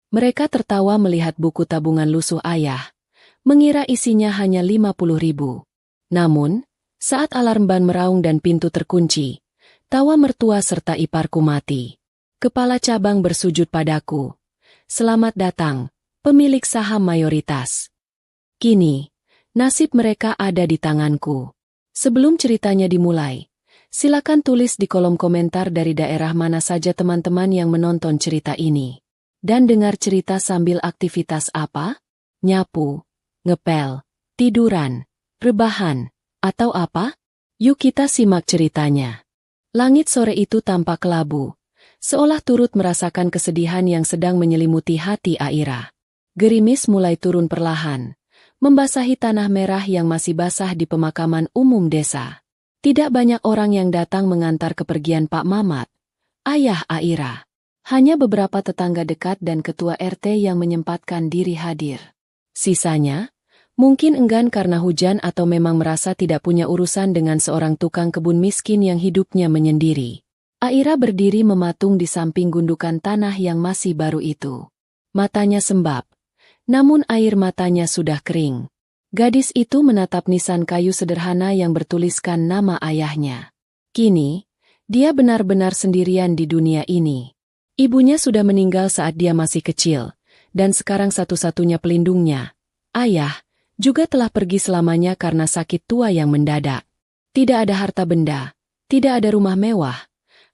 Mereka tertawa melihat buku tabungan lusuh ayah, mengira isinya hanya 50.000. Namun, saat alarm ban meraung dan pintu terkunci, tawa mertua serta iparku mati. Kepala cabang bersujud padaku. Selamat datang, pemilik saham mayoritas. Kini, nasib mereka ada di tanganku. Sebelum ceritanya dimulai, silakan tulis di kolom komentar dari daerah mana saja teman-teman yang menonton cerita ini. Dan dengar cerita sambil aktivitas apa? Nyapu, ngepel, tiduran, rebahan, atau apa? Yuk kita simak ceritanya. Langit sore itu tampak kelabu, seolah turut merasakan kesedihan yang sedang menyelimuti hati Aira. Gerimis mulai turun perlahan, membasahi tanah merah yang masih basah di pemakaman umum desa. Tidak banyak orang yang datang mengantar kepergian Pak Mamat, ayah Aira. Hanya beberapa tetangga dekat dan ketua RT yang menyempatkan diri hadir. Sisanya, mungkin enggan karena hujan atau memang merasa tidak punya urusan dengan seorang tukang kebun miskin yang hidupnya menyendiri. Aira berdiri mematung di samping gundukan tanah yang masih baru itu. Matanya sembab, namun air matanya sudah kering. Gadis itu menatap nisan kayu sederhana yang bertuliskan nama ayahnya. Kini, dia benar-benar sendirian di dunia ini. Ibunya sudah meninggal saat dia masih kecil, dan sekarang satu-satunya pelindungnya, ayah, juga telah pergi selamanya karena sakit tua yang mendadak. Tidak ada harta benda, tidak ada rumah mewah,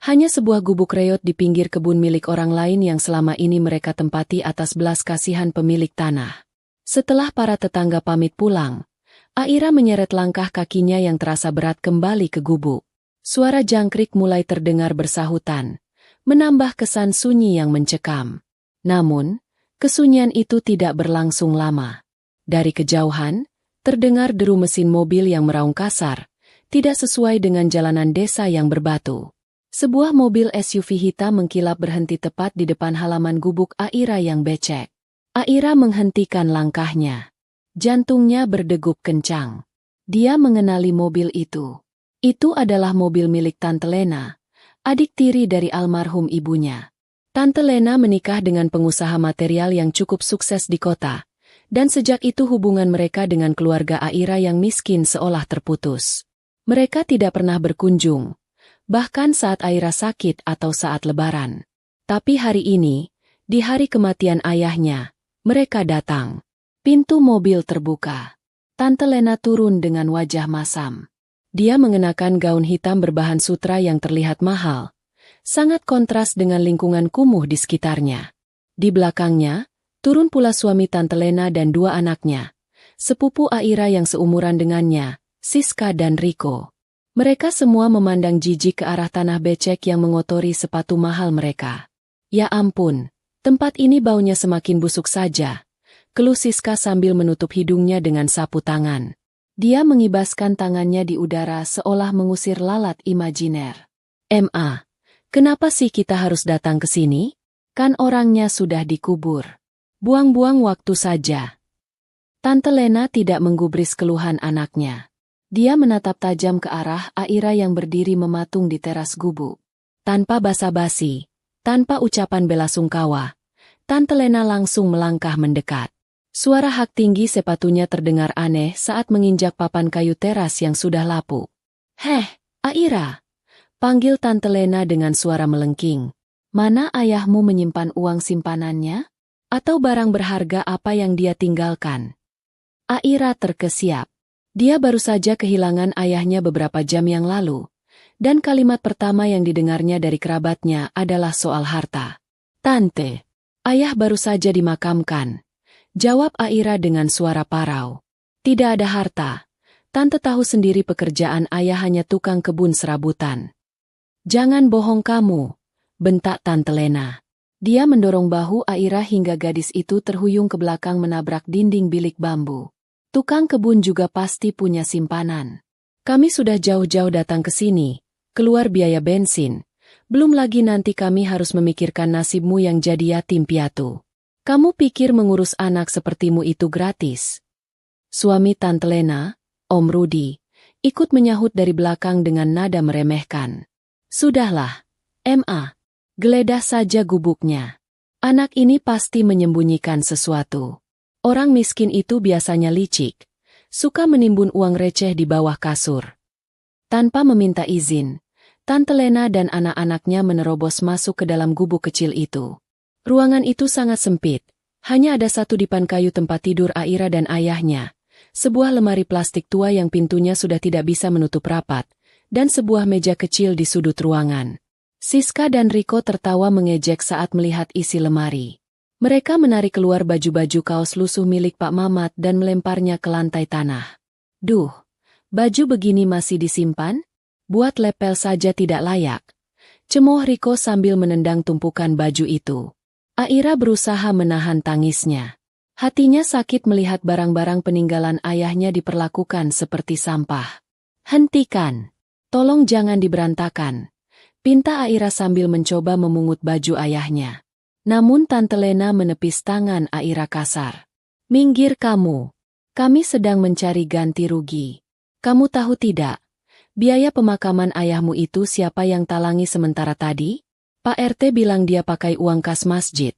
hanya sebuah gubuk reot di pinggir kebun milik orang lain yang selama ini mereka tempati atas belas kasihan pemilik tanah. Setelah para tetangga pamit pulang, Aira menyeret langkah kakinya yang terasa berat kembali ke gubuk. Suara jangkrik mulai terdengar bersahutan, menambah kesan sunyi yang mencekam. Namun, kesunyian itu tidak berlangsung lama. Dari kejauhan, terdengar deru mesin mobil yang meraung kasar, tidak sesuai dengan jalanan desa yang berbatu. Sebuah mobil SUV hitam mengkilap berhenti tepat di depan halaman gubuk Aira yang becek. Aira menghentikan langkahnya. Jantungnya berdegup kencang. Dia mengenali mobil itu. Itu adalah mobil milik Tante Lena, adik tiri dari almarhum ibunya. Tante Lena menikah dengan pengusaha material yang cukup sukses di kota, dan sejak itu hubungan mereka dengan keluarga Aira yang miskin seolah terputus. Mereka tidak pernah berkunjung, bahkan saat Aira sakit atau saat lebaran. Tapi hari ini, di hari kematian ayahnya, mereka datang. Pintu mobil terbuka. Tante Lena turun dengan wajah masam. Dia mengenakan gaun hitam berbahan sutra yang terlihat mahal, sangat kontras dengan lingkungan kumuh di sekitarnya. Di belakangnya, turun pula suami Tante Lena dan dua anaknya, sepupu Aira yang seumuran dengannya, Siska dan Riko. Mereka semua memandang jijik ke arah tanah becek yang mengotori sepatu mahal mereka. Ya ampun, tempat ini baunya semakin busuk saja, keluh Siska sambil menutup hidungnya dengan sapu tangan. Dia mengibaskan tangannya di udara seolah mengusir lalat imajiner. "Ma, kenapa sih kita harus datang ke sini? Kan orangnya sudah dikubur. Buang-buang waktu saja." Tante Lena tidak menggubris keluhan anaknya. Dia menatap tajam ke arah Aira yang berdiri mematung di teras gubuk. Tanpa basa-basi, tanpa ucapan bela sungkawa, Tante Lena langsung melangkah mendekat. Suara hak tinggi sepatunya terdengar aneh saat menginjak papan kayu teras yang sudah lapuk. "Heh, Aira," panggil Tante Lena dengan suara melengking. "Mana ayahmu menyimpan uang simpanannya? Atau barang berharga apa yang dia tinggalkan?" Aira terkesiap. Dia baru saja kehilangan ayahnya beberapa jam yang lalu, dan kalimat pertama yang didengarnya dari kerabatnya adalah soal harta. "Tante, ayah baru saja dimakamkan," jawab Aira dengan suara parau. "Tidak ada harta. Tante tahu sendiri pekerjaan ayah hanya tukang kebun serabutan." "Jangan bohong kamu," bentak Tante Lena. Dia mendorong bahu Aira hingga gadis itu terhuyung ke belakang menabrak dinding bilik bambu. "Tukang kebun juga pasti punya simpanan. Kami sudah jauh-jauh datang ke sini, keluar biaya bensin. Belum lagi nanti kami harus memikirkan nasibmu yang jadi yatim piatu. Kamu pikir mengurus anak sepertimu itu gratis?" Suami Tante Lena, Om Rudi, ikut menyahut dari belakang dengan nada meremehkan. "Sudahlah, Ma. Geledah saja gubuknya. Anak ini pasti menyembunyikan sesuatu. Orang miskin itu biasanya licik, suka menimbun uang receh di bawah kasur. Tanpa meminta izin, Tante Lena dan anak-anaknya menerobos masuk ke dalam gubuk kecil itu. Ruangan itu sangat sempit, hanya ada satu dipan kayu tempat tidur Aira dan ayahnya, sebuah lemari plastik tua yang pintunya sudah tidak bisa menutup rapat, dan sebuah meja kecil di sudut ruangan. Siska dan Riko tertawa mengejek saat melihat isi lemari. Mereka menarik keluar baju-baju kaos lusuh milik Pak Mamat dan melemparnya ke lantai tanah. Duh, baju begini masih disimpan? Buat lepel saja tidak layak. Cemoh Riko sambil menendang tumpukan baju itu. Aira berusaha menahan tangisnya. Hatinya sakit melihat barang-barang peninggalan ayahnya diperlakukan seperti sampah. Hentikan! Tolong jangan diberantakan, pinta Aira sambil mencoba memungut baju ayahnya. Namun Tante Lena menepis tangan Aira kasar. Minggir kamu. Kami sedang mencari ganti rugi. Kamu tahu tidak, biaya pemakaman ayahmu itu siapa yang talangi sementara tadi? Pak RT bilang dia pakai uang kas masjid.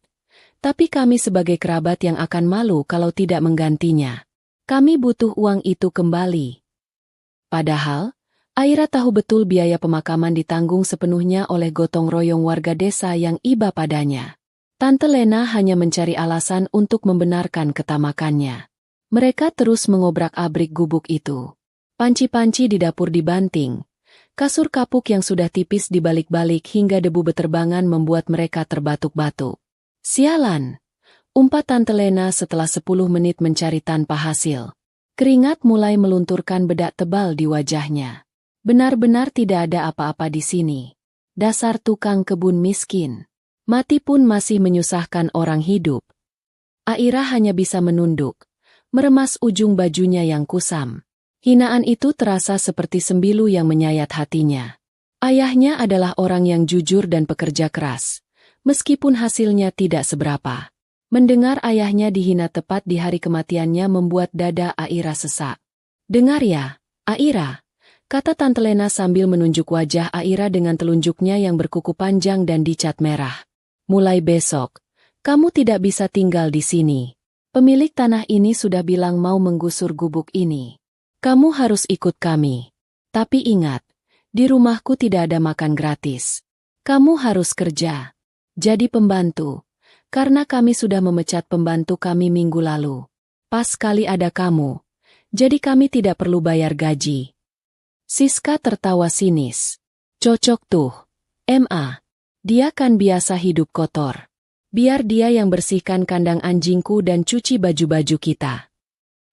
Tapi kami sebagai kerabat yang akan malu kalau tidak menggantinya. Kami butuh uang itu kembali. Padahal, Aira tahu betul biaya pemakaman ditanggung sepenuhnya oleh gotong royong warga desa yang iba padanya. Tante Lena hanya mencari alasan untuk membenarkan ketamakannya. Mereka terus mengobrak-abrik gubuk itu. Panci-panci di dapur dibanting. Kasur kapuk yang sudah tipis dibalik-balik hingga debu beterbangan membuat mereka terbatuk-batuk. Sialan! Umpat Tante Lena setelah 10 menit mencari tanpa hasil. Keringat mulai melunturkan bedak tebal di wajahnya. Benar-benar tidak ada apa-apa di sini. Dasar tukang kebun miskin. Mati pun masih menyusahkan orang hidup. Aira hanya bisa menunduk, meremas ujung bajunya yang kusam. Hinaan itu terasa seperti sembilu yang menyayat hatinya. Ayahnya adalah orang yang jujur dan pekerja keras, meskipun hasilnya tidak seberapa. Mendengar ayahnya dihina tepat di hari kematiannya membuat dada Aira sesak. Dengar ya, Aira, kata Tante Lena sambil menunjuk wajah Aira dengan telunjuknya yang berkuku panjang dan dicat merah. Mulai besok, kamu tidak bisa tinggal di sini. Pemilik tanah ini sudah bilang mau menggusur gubuk ini. Kamu harus ikut kami. Tapi ingat, di rumahku tidak ada makan gratis. Kamu harus kerja. Jadi pembantu. Karena kami sudah memecat pembantu kami minggu lalu. Pas kali ada kamu. Jadi kami tidak perlu bayar gaji. Siska tertawa sinis. Cocok tuh. Ma. Dia kan biasa hidup kotor. Biar dia yang bersihkan kandang anjingku dan cuci baju-baju kita.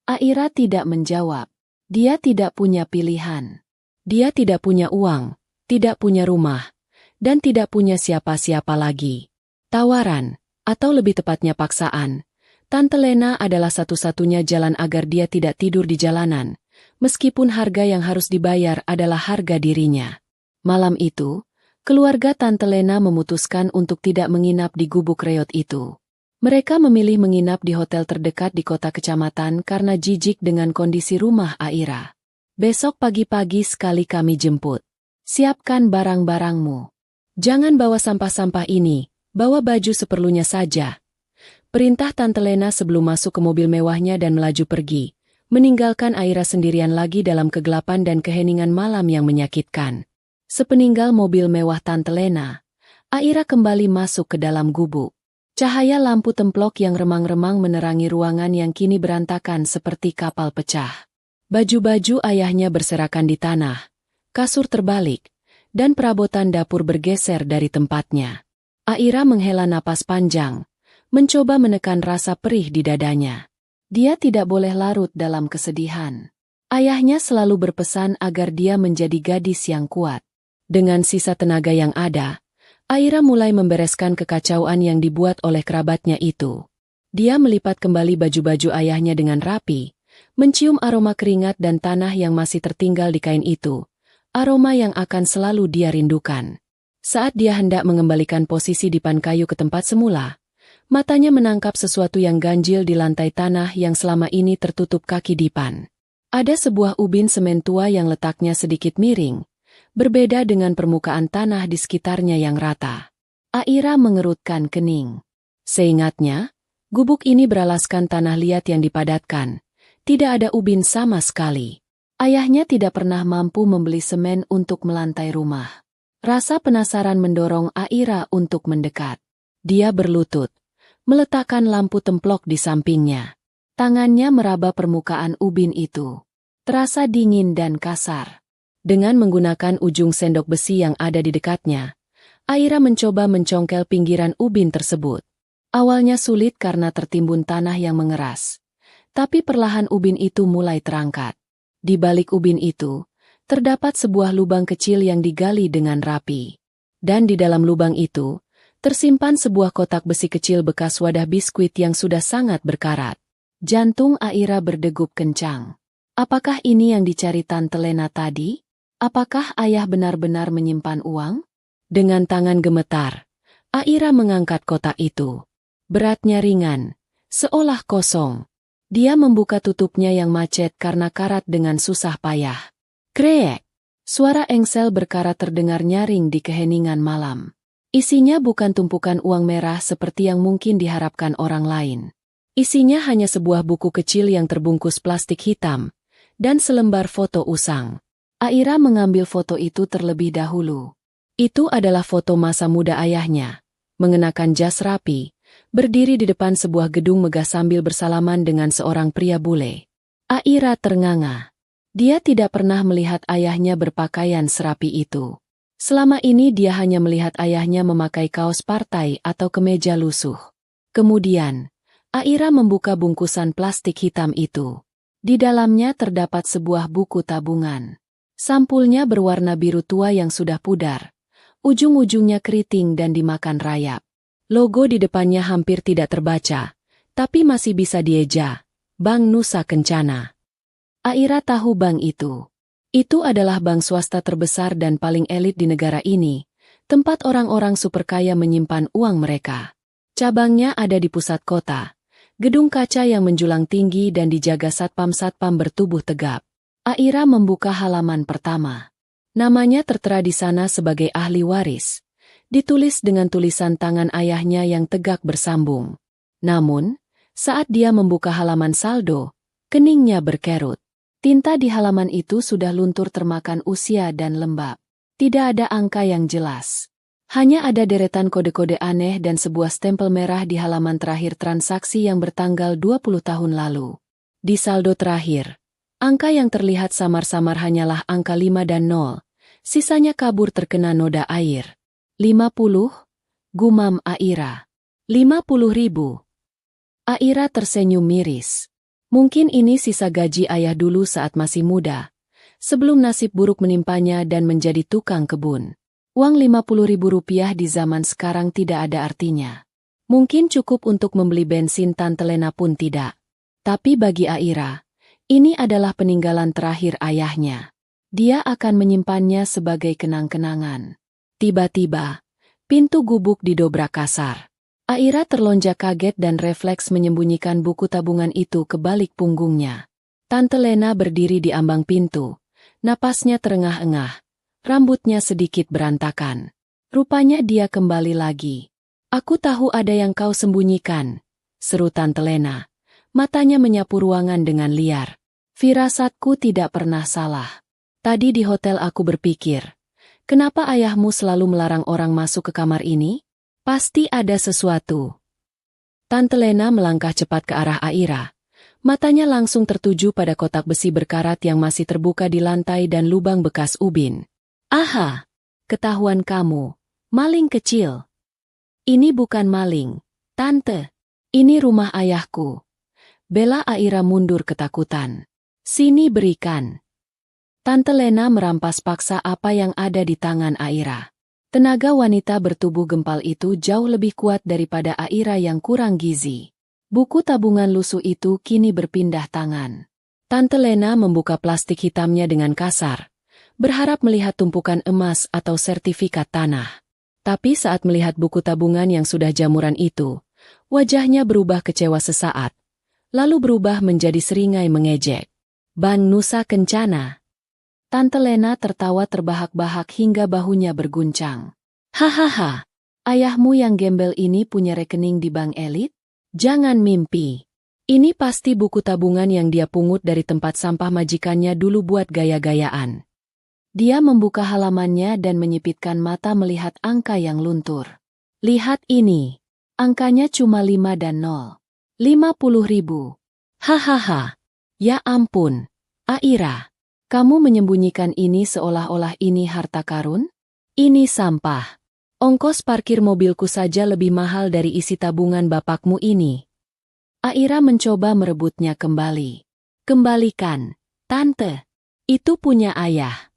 Aira tidak menjawab. Dia tidak punya pilihan. Dia tidak punya uang, tidak punya rumah, dan tidak punya siapa-siapa lagi. Tawaran, atau lebih tepatnya paksaan, Tante Lena adalah satu-satunya jalan agar dia tidak tidur di jalanan, meskipun harga yang harus dibayar adalah harga dirinya. Malam itu, keluarga Tante Lena memutuskan untuk tidak menginap di gubuk reot itu. Mereka memilih menginap di hotel terdekat di kota kecamatan karena jijik dengan kondisi rumah Aira. Besok pagi-pagi sekali kami jemput. Siapkan barang-barangmu. Jangan bawa sampah-sampah ini, bawa baju seperlunya saja. Perintah Tante Lena sebelum masuk ke mobil mewahnya dan melaju pergi, meninggalkan Aira sendirian lagi dalam kegelapan dan keheningan malam yang menyakitkan. Sepeninggal mobil mewah Tante Lena, Aira kembali masuk ke dalam gubuk. Cahaya lampu templok yang remang-remang menerangi ruangan yang kini berantakan seperti kapal pecah. Baju-baju ayahnya berserakan di tanah, kasur terbalik, dan perabotan dapur bergeser dari tempatnya. Aira menghela napas panjang, mencoba menekan rasa perih di dadanya. Dia tidak boleh larut dalam kesedihan. Ayahnya selalu berpesan agar dia menjadi gadis yang kuat. Dengan sisa tenaga yang ada, Aira mulai membereskan kekacauan yang dibuat oleh kerabatnya itu. Dia melipat kembali baju-baju ayahnya dengan rapi, mencium aroma keringat dan tanah yang masih tertinggal di kain itu, aroma yang akan selalu dia rindukan. Saat dia hendak mengembalikan posisi dipan kayu ke tempat semula, matanya menangkap sesuatu yang ganjil di lantai tanah yang selama ini tertutup kaki dipan. Ada sebuah ubin semen tua yang letaknya sedikit miring, berbeda dengan permukaan tanah di sekitarnya yang rata. Aira mengerutkan kening. Seingatnya, gubuk ini beralaskan tanah liat yang dipadatkan. Tidak ada ubin sama sekali. Ayahnya tidak pernah mampu membeli semen untuk melantai rumah. Rasa penasaran mendorong Aira untuk mendekat. Dia berlutut, meletakkan lampu templok di sampingnya. Tangannya meraba permukaan ubin itu. Terasa dingin dan kasar. Dengan menggunakan ujung sendok besi yang ada di dekatnya, Aira mencoba mencongkel pinggiran ubin tersebut. Awalnya sulit karena tertimbun tanah yang mengeras. Tapi perlahan ubin itu mulai terangkat. Di balik ubin itu, terdapat sebuah lubang kecil yang digali dengan rapi. Dan di dalam lubang itu, tersimpan sebuah kotak besi kecil bekas wadah biskuit yang sudah sangat berkarat. Jantung Aira berdegup kencang. Apakah ini yang dicari Tante Lena tadi? Apakah ayah benar-benar menyimpan uang? Dengan tangan gemetar, Aira mengangkat kotak itu. Beratnya ringan, seolah kosong. Dia membuka tutupnya yang macet karena karat dengan susah payah. Kreek! Suara engsel berkarat terdengar nyaring di keheningan malam. Isinya bukan tumpukan uang merah seperti yang mungkin diharapkan orang lain. Isinya hanya sebuah buku kecil yang terbungkus plastik hitam, dan selembar foto usang. Aira mengambil foto itu terlebih dahulu. Itu adalah foto masa muda ayahnya, mengenakan jas rapi, berdiri di depan sebuah gedung megah sambil bersalaman dengan seorang pria bule. Aira ternganga. Dia tidak pernah melihat ayahnya berpakaian serapi itu. Selama ini dia hanya melihat ayahnya memakai kaos partai atau kemeja lusuh. Kemudian, Aira membuka bungkusan plastik hitam itu. Di dalamnya terdapat sebuah buku tabungan. Sampulnya berwarna biru tua yang sudah pudar. Ujung-ujungnya keriting dan dimakan rayap. Logo di depannya hampir tidak terbaca, tapi masih bisa dieja. Bank Nusa Kencana. Aira tahu bank itu. Itu adalah bank swasta terbesar dan paling elit di negara ini, tempat orang-orang super kaya menyimpan uang mereka. Cabangnya ada di pusat kota. Gedung kaca yang menjulang tinggi dan dijaga satpam-satpam bertubuh tegap. Aira membuka halaman pertama. Namanya tertera di sana sebagai ahli waris. Ditulis dengan tulisan tangan ayahnya yang tegak bersambung. Namun, saat dia membuka halaman saldo, keningnya berkerut. Tinta di halaman itu sudah luntur termakan usia dan lembab. Tidak ada angka yang jelas. Hanya ada deretan kode-kode aneh dan sebuah stempel merah di halaman terakhir transaksi yang bertanggal 20 tahun lalu. Di saldo terakhir, angka yang terlihat samar-samar hanyalah angka 5 dan 0. Sisanya kabur terkena noda air. 50, gumam Aira. 50.000. Aira tersenyum miris. Mungkin ini sisa gaji ayah dulu saat masih muda, sebelum nasib buruk menimpanya dan menjadi tukang kebun. Uang 50.000 rupiah di zaman sekarang tidak ada artinya. Mungkin cukup untuk membeli bensin Tante Lena pun tidak. Tapi bagi Aira, ini adalah peninggalan terakhir ayahnya. Dia akan menyimpannya sebagai kenang-kenangan. Tiba-tiba, pintu gubuk didobrak kasar. Aira terlonjak kaget dan refleks menyembunyikan buku tabungan itu ke balik punggungnya. Tante Lena berdiri di ambang pintu. Napasnya terengah-engah. Rambutnya sedikit berantakan. Rupanya dia kembali lagi. Aku tahu ada yang kau sembunyikan, seru Tante Lena. Matanya menyapu ruangan dengan liar. Firasatku tidak pernah salah. Tadi di hotel aku berpikir, kenapa ayahmu selalu melarang orang masuk ke kamar ini? Pasti ada sesuatu. Tante Lena melangkah cepat ke arah Aira. Matanya langsung tertuju pada kotak besi berkarat yang masih terbuka di lantai dan lubang bekas ubin. Aha, ketahuan kamu, maling kecil. Ini bukan maling, Tante. Ini rumah ayahku. Bela Aira mundur ketakutan. Sini berikan. Tante Lena merampas paksa apa yang ada di tangan Aira. Tenaga wanita bertubuh gempal itu jauh lebih kuat daripada Aira yang kurang gizi. Buku tabungan lusuh itu kini berpindah tangan. Tante Lena membuka plastik hitamnya dengan kasar, berharap melihat tumpukan emas atau sertifikat tanah. Tapi saat melihat buku tabungan yang sudah jamuran itu, wajahnya berubah kecewa sesaat, lalu berubah menjadi seringai mengejek. Bank Nusa Kencana. Tante Lena tertawa terbahak-bahak hingga bahunya berguncang. Hahaha, Ayahmu yang gembel ini punya rekening di bank elit? Jangan mimpi. Ini pasti buku tabungan yang dia pungut dari tempat sampah majikannya dulu buat gaya-gayaan. Dia membuka halamannya dan menyipitkan mata melihat angka yang luntur. Lihat ini. Angkanya cuma 5 dan 0. 50.000. Hahaha. Ya ampun. Aira. Kamu menyembunyikan ini seolah-olah ini harta karun? Ini sampah. Ongkos parkir mobilku saja lebih mahal dari isi tabungan bapakmu ini. Aira mencoba merebutnya kembali. Kembalikan, Tante. Itu punya ayah.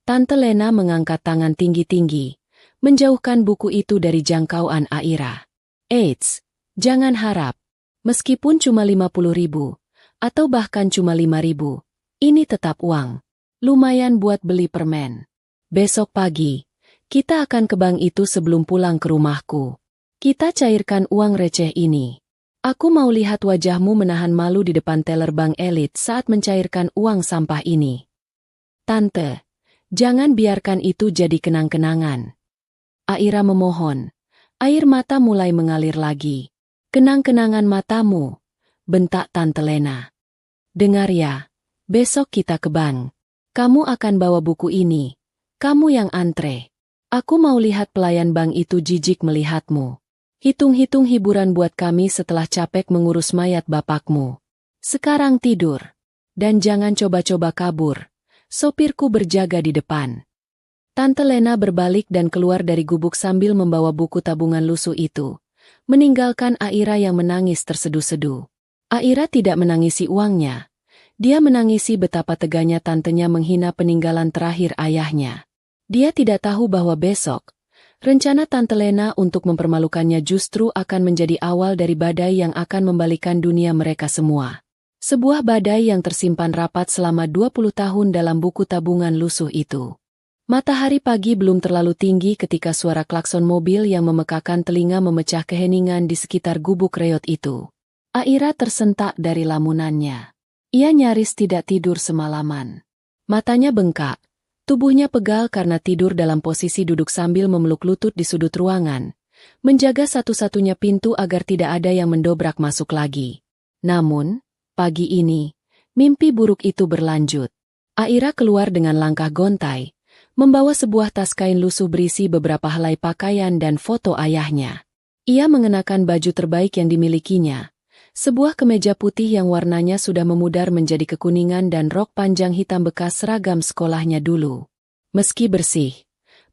Tante Lena mengangkat tangan tinggi-tinggi, menjauhkan buku itu dari jangkauan Aira. Eits, jangan harap. Meskipun cuma 50.000, atau bahkan cuma 5.000, ini tetap uang. Lumayan buat beli permen. Besok pagi, kita akan ke bank itu sebelum pulang ke rumahku. Kita cairkan uang receh ini. Aku mau lihat wajahmu menahan malu di depan teller bank elit saat mencairkan uang sampah ini. Tante, jangan biarkan itu jadi kenang-kenangan. Aira memohon. Air mata mulai mengalir lagi. Kenang-kenangan matamu, bentak Tante Lena. Dengar ya, besok kita ke bank. Kamu akan bawa buku ini. Kamu yang antre. Aku mau lihat pelayan bank itu jijik melihatmu. Hitung-hitung hiburan buat kami setelah capek mengurus mayat bapakmu. Sekarang tidur. Dan jangan coba-coba kabur. Sopirku berjaga di depan. Tante Lena berbalik dan keluar dari gubuk sambil membawa buku tabungan lusuh itu. Meninggalkan Aira yang menangis terseduh-seduh. Aira tidak menangisi uangnya. Dia menangisi betapa teganya tantenya menghina peninggalan terakhir ayahnya. Dia tidak tahu bahwa besok, rencana Tante Lena untuk mempermalukannya justru akan menjadi awal dari badai yang akan membalikan dunia mereka semua. Sebuah badai yang tersimpan rapat selama 20 tahun dalam buku tabungan lusuh itu. Matahari pagi belum terlalu tinggi ketika suara klakson mobil yang memekakan telinga memecah keheningan di sekitar gubuk reot itu. Aira tersentak dari lamunannya. Ia nyaris tidak tidur semalaman. Matanya bengkak, tubuhnya pegal karena tidur dalam posisi duduk sambil memeluk lutut di sudut ruangan, menjaga satu-satunya pintu agar tidak ada yang mendobrak masuk lagi. Namun, pagi ini, mimpi buruk itu berlanjut. Aira keluar dengan langkah gontai, membawa sebuah tas kain lusuh berisi beberapa helai pakaian dan foto ayahnya. Ia mengenakan baju terbaik yang dimilikinya, sebuah kemeja putih yang warnanya sudah memudar menjadi kekuningan dan rok panjang hitam bekas seragam sekolahnya dulu. Meski bersih,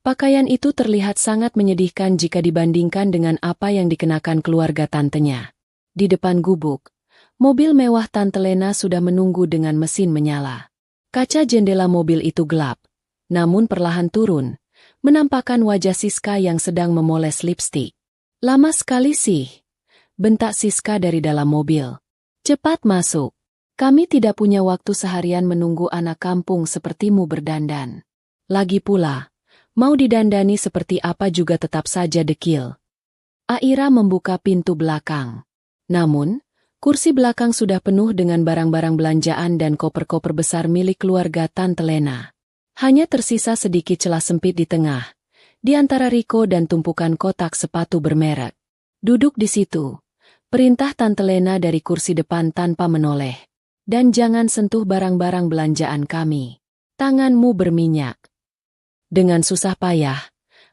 pakaian itu terlihat sangat menyedihkan jika dibandingkan dengan apa yang dikenakan keluarga tantenya. Di depan gubuk, mobil mewah Tante Lena sudah menunggu dengan mesin menyala. Kaca jendela mobil itu gelap, namun perlahan turun, menampakkan wajah Siska yang sedang memoles lipstik. Lama sekali sih, bentak Siska dari dalam mobil. Cepat masuk. Kami tidak punya waktu seharian menunggu anak kampung sepertimu berdandan. Lagi pula, mau didandani seperti apa juga tetap saja dekil. Aira membuka pintu belakang. Namun, kursi belakang sudah penuh dengan barang-barang belanjaan dan koper-koper besar milik keluarga Tante Lena. Hanya tersisa sedikit celah sempit di tengah, di antara Riko dan tumpukan kotak sepatu bermerek. Duduk di situ, perintah Tante Lena dari kursi depan tanpa menoleh. Dan jangan sentuh barang-barang belanjaan kami. Tanganmu berminyak. Dengan susah payah,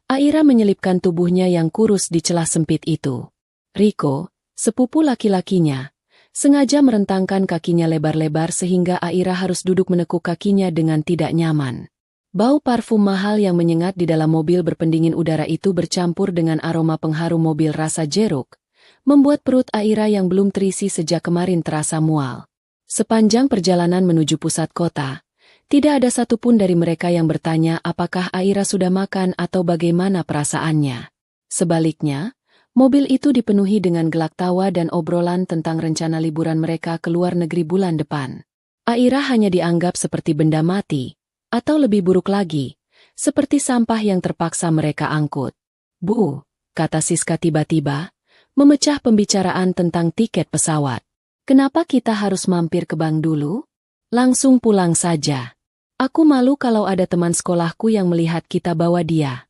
Aira menyelipkan tubuhnya yang kurus di celah sempit itu. Riko, sepupu laki-lakinya, sengaja merentangkan kakinya lebar-lebar sehingga Aira harus duduk menekuk kakinya dengan tidak nyaman. Bau parfum mahal yang menyengat di dalam mobil berpendingin udara itu bercampur dengan aroma pengharum mobil rasa jeruk, membuat perut Aira yang belum terisi sejak kemarin terasa mual. Sepanjang perjalanan menuju pusat kota, tidak ada satupun dari mereka yang bertanya apakah Aira sudah makan atau bagaimana perasaannya. Sebaliknya, mobil itu dipenuhi dengan gelak tawa dan obrolan tentang rencana liburan mereka ke luar negeri bulan depan. Aira hanya dianggap seperti benda mati, atau lebih buruk lagi, seperti sampah yang terpaksa mereka angkut. Bu, kata Siska tiba-tiba, memecah pembicaraan tentang tiket pesawat. Kenapa kita harus mampir ke bank dulu? Langsung pulang saja. Aku malu kalau ada teman sekolahku yang melihat kita bawa dia.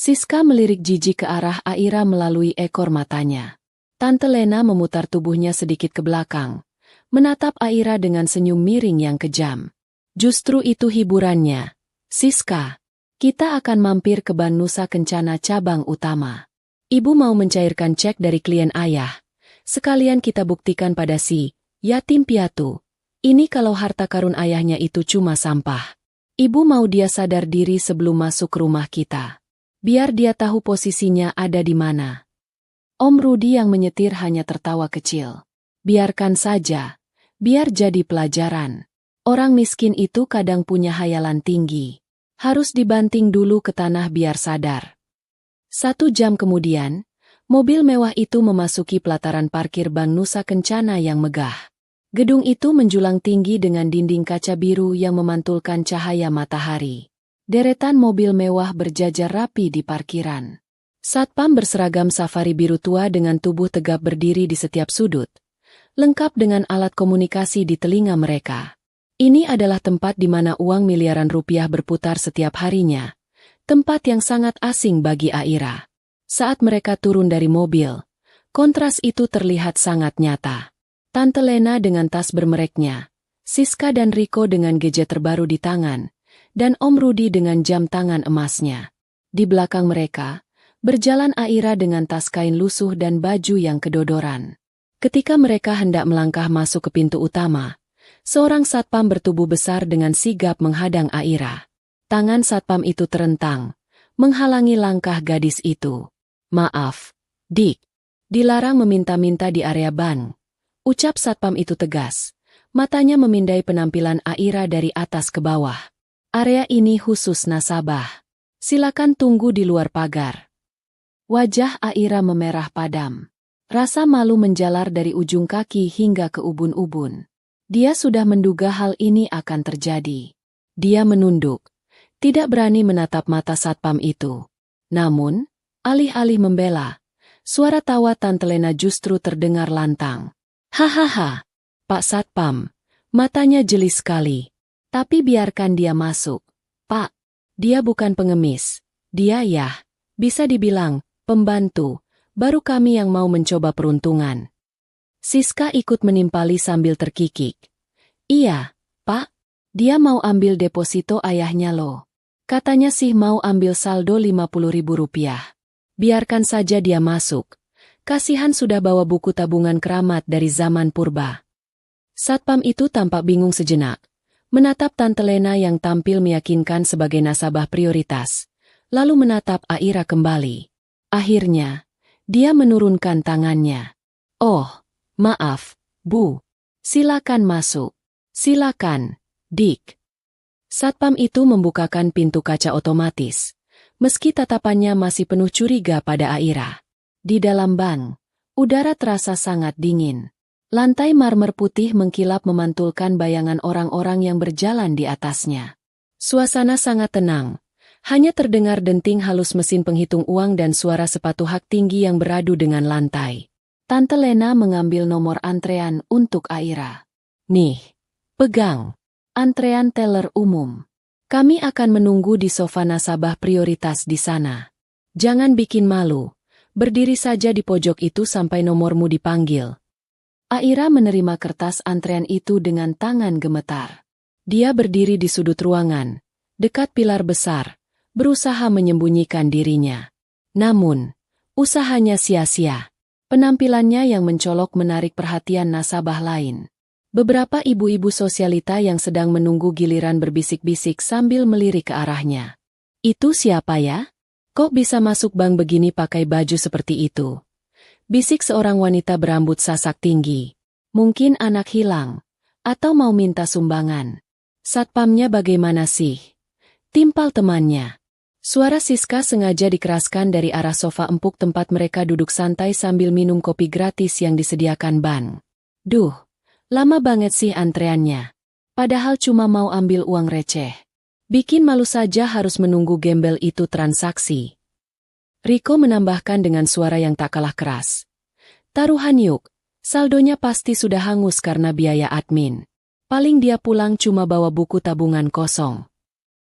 Siska melirik jijik ke arah Aira melalui ekor matanya. Tante Lena memutar tubuhnya sedikit ke belakang, menatap Aira dengan senyum miring yang kejam. Justru itu hiburannya. Siska, kita akan mampir ke Ban Nusa Kencana cabang utama. Ibu mau mencairkan cek dari klien ayah. Sekalian kita buktikan pada si yatim piatu. Ini kalau harta karun ayahnya itu cuma sampah. Ibu mau dia sadar diri sebelum masuk ke rumah kita. Biar dia tahu posisinya ada di mana. Om Rudi yang menyetir hanya tertawa kecil. Biarkan saja. Biar jadi pelajaran. Orang miskin itu kadang punya hayalan tinggi. Harus dibanting dulu ke tanah biar sadar. 1 jam kemudian, mobil mewah itu memasuki pelataran parkir Bank Nusa Kencana yang megah. Gedung itu menjulang tinggi dengan dinding kaca biru yang memantulkan cahaya matahari. Deretan mobil mewah berjajar rapi di parkiran. Satpam berseragam safari biru tua dengan tubuh tegap berdiri di setiap sudut, lengkap dengan alat komunikasi di telinga mereka. Ini adalah tempat di mana uang miliaran rupiah berputar setiap harinya. Tempat yang sangat asing bagi Aira. Saat mereka turun dari mobil, kontras itu terlihat sangat nyata. Tante Lena dengan tas bermereknya, Siska dan Riko dengan gadget terbaru di tangan, dan Om Rudi dengan jam tangan emasnya. Di belakang mereka, berjalan Aira dengan tas kain lusuh dan baju yang kedodoran. Ketika mereka hendak melangkah masuk ke pintu utama, seorang satpam bertubuh besar dengan sigap menghadang Aira. Tangan satpam itu terentang, menghalangi langkah gadis itu. Maaf, Dik. Dilarang meminta-minta di area bank. Ucap satpam itu tegas. Matanya memindai penampilan Aira dari atas ke bawah. Area ini khusus nasabah. Silakan tunggu di luar pagar. Wajah Aira memerah padam. Rasa malu menjalar dari ujung kaki hingga ke ubun-ubun. Dia sudah menduga hal ini akan terjadi. Dia menunduk. Tidak berani menatap mata satpam itu. Namun, alih-alih membela, suara tawa Tante Lena justru terdengar lantang. Hahaha, Pak Satpam, matanya jeli sekali. Tapi biarkan dia masuk. Pak, dia bukan pengemis. Dia bisa dibilang, pembantu. Baru kami yang mau mencoba peruntungan. Siska ikut menimpali sambil terkikik. Iya, Pak. Dia mau ambil deposito ayahnya loh. Katanya sih mau ambil saldo 50.000 rupiah. Biarkan saja dia masuk. Kasihan sudah bawa buku tabungan keramat dari zaman purba. Satpam itu tampak bingung sejenak. Menatap Tante Lena yang tampil meyakinkan sebagai nasabah prioritas. Lalu menatap Aira kembali. Akhirnya, dia menurunkan tangannya. Oh, maaf, Bu. Silakan masuk. Silakan, Dik. Satpam itu membukakan pintu kaca otomatis. Meski tatapannya masih penuh curiga pada Aira. Di dalam bank, udara terasa sangat dingin. Lantai marmer putih mengkilap memantulkan bayangan orang-orang yang berjalan di atasnya. Suasana sangat tenang. Hanya terdengar denting halus mesin penghitung uang dan suara sepatu hak tinggi yang beradu dengan lantai. Tante Lena mengambil nomor antrean untuk Aira. Nih, pegang. Antrean teller umum. Kami akan menunggu di sofa nasabah prioritas di sana. Jangan bikin malu. Berdiri saja di pojok itu sampai nomormu dipanggil. Aira menerima kertas antrean itu dengan tangan gemetar. Dia berdiri di sudut ruangan, dekat pilar besar, berusaha menyembunyikan dirinya. Namun, usahanya sia-sia. Penampilannya yang mencolok menarik perhatian nasabah lain. Beberapa ibu-ibu sosialita yang sedang menunggu giliran berbisik-bisik sambil melirik ke arahnya. Itu siapa ya? Kok bisa masuk bank begini pakai baju seperti itu? Bisik seorang wanita berambut sasak tinggi. Mungkin anak hilang. Atau mau minta sumbangan. Satpamnya bagaimana sih? Timpal temannya. Suara Siska sengaja dikeraskan dari arah sofa empuk tempat mereka duduk santai sambil minum kopi gratis yang disediakan bank. Duh, lama banget sih antreannya. Padahal cuma mau ambil uang receh. Bikin malu saja harus menunggu gembel itu transaksi. Riko menambahkan dengan suara yang tak kalah keras. Taruhan yuk, saldonya pasti sudah hangus karena biaya admin. Paling dia pulang cuma bawa buku tabungan kosong.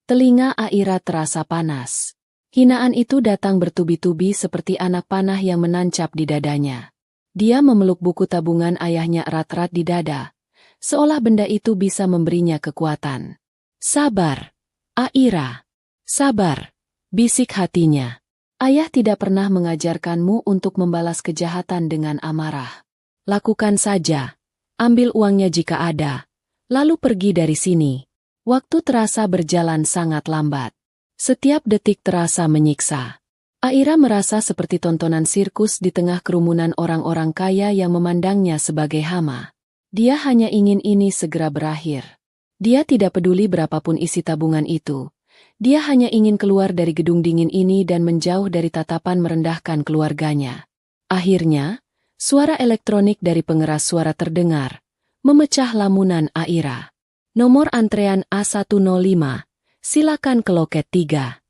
Telinga Aira terasa panas. Hinaan itu datang bertubi-tubi seperti anak panah yang menancap di dadanya. Dia memeluk buku tabungan ayahnya erat-erat di dada, seolah benda itu bisa memberinya kekuatan. "Sabar, Aira. Sabar," bisik hatinya. "Ayah tidak pernah mengajarkanmu untuk membalas kejahatan dengan amarah. Lakukan saja. Ambil uangnya jika ada. Lalu pergi dari sini." Waktu terasa berjalan sangat lambat. Setiap detik terasa menyiksa. Aira merasa seperti tontonan sirkus di tengah kerumunan orang-orang kaya yang memandangnya sebagai hama. Dia hanya ingin ini segera berakhir. Dia tidak peduli berapapun isi tabungan itu. Dia hanya ingin keluar dari gedung dingin ini dan menjauh dari tatapan merendahkan keluarganya. Akhirnya, suara elektronik dari pengeras suara terdengar, memecah lamunan Aira. "Nomor antrean A105. Silakan ke loket 3.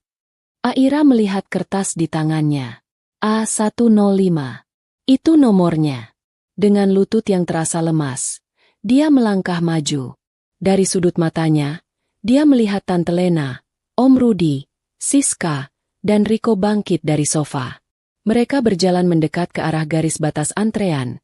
Aira melihat kertas di tangannya. A105. Itu nomornya. Dengan lutut yang terasa lemas, dia melangkah maju. Dari sudut matanya, dia melihat Tante Lena, Om Rudi, Siska, dan Riko bangkit dari sofa. Mereka berjalan mendekat ke arah garis batas antrean.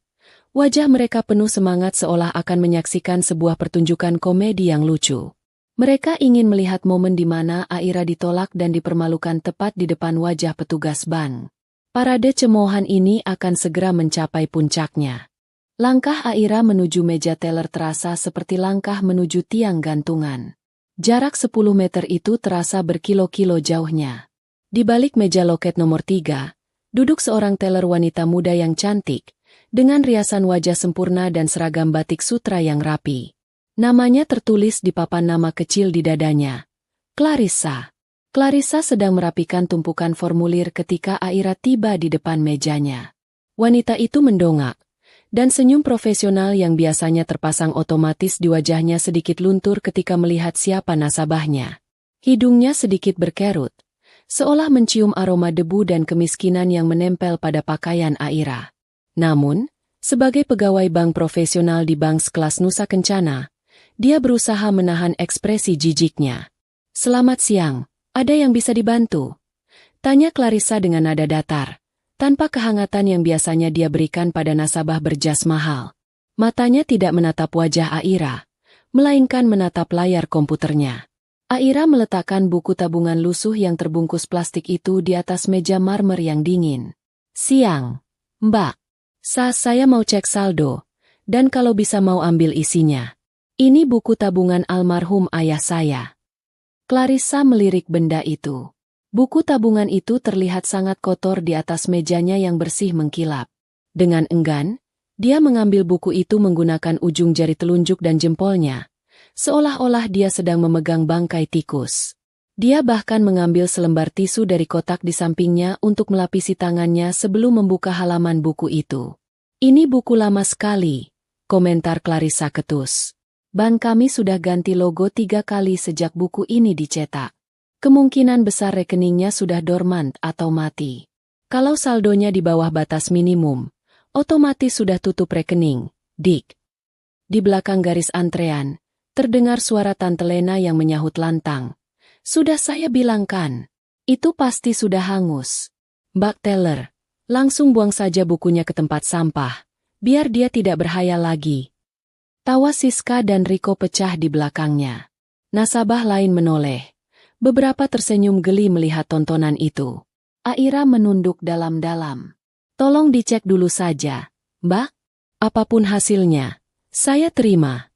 Wajah mereka penuh semangat seolah akan menyaksikan sebuah pertunjukan komedi yang lucu. Mereka ingin melihat momen di mana Aira ditolak dan dipermalukan tepat di depan wajah petugas bank. Parade cemoohan ini akan segera mencapai puncaknya. Langkah Aira menuju meja teller terasa seperti langkah menuju tiang gantungan. Jarak 10 meter itu terasa berkilo-kilo jauhnya. Di balik meja loket nomor 3, duduk seorang teller wanita muda yang cantik, dengan riasan wajah sempurna dan seragam batik sutra yang rapi. Namanya tertulis di papan nama kecil di dadanya. Clarissa. Clarissa sedang merapikan tumpukan formulir ketika Aira tiba di depan mejanya. Wanita itu mendongak, dan senyum profesional yang biasanya terpasang otomatis di wajahnya sedikit luntur ketika melihat siapa nasabahnya. Hidungnya sedikit berkerut, seolah mencium aroma debu dan kemiskinan yang menempel pada pakaian Aira. Namun, sebagai pegawai bank profesional di bank sekelas Nusa Kencana, dia berusaha menahan ekspresi jijiknya. "Selamat siang, ada yang bisa dibantu?" tanya Clarissa dengan nada datar, tanpa kehangatan yang biasanya dia berikan pada nasabah berjas mahal. Matanya tidak menatap wajah Aira, melainkan menatap layar komputernya. Aira meletakkan buku tabungan lusuh yang terbungkus plastik itu di atas meja marmer yang dingin. "Siang, Mbak. Saya mau cek saldo, dan kalau bisa mau ambil isinya. Ini buku tabungan almarhum ayah saya." Clarissa melirik benda itu. Buku tabungan itu terlihat sangat kotor di atas mejanya yang bersih mengkilap. Dengan enggan, dia mengambil buku itu menggunakan ujung jari telunjuk dan jempolnya, seolah-olah dia sedang memegang bangkai tikus. Dia bahkan mengambil selembar tisu dari kotak di sampingnya untuk melapisi tangannya sebelum membuka halaman buku itu. "Ini buku lama sekali," komentar Clarissa ketus. "Bank kami sudah ganti logo 3 kali sejak buku ini dicetak. Kemungkinan besar rekeningnya sudah dormant atau mati. Kalau saldonya di bawah batas minimum, otomatis sudah tutup rekening, Dik." Di belakang garis antrean, terdengar suara Tante Lena yang menyahut lantang. "Sudah saya bilangkan, itu pasti sudah hangus. Mbak Teller, langsung buang saja bukunya ke tempat sampah, biar dia tidak berhayal lagi." Tawa Siska dan Riko pecah di belakangnya. Nasabah lain menoleh. Beberapa tersenyum geli melihat tontonan itu. Aira menunduk dalam-dalam. "Tolong dicek dulu saja, Mbak. Apapun hasilnya, saya terima."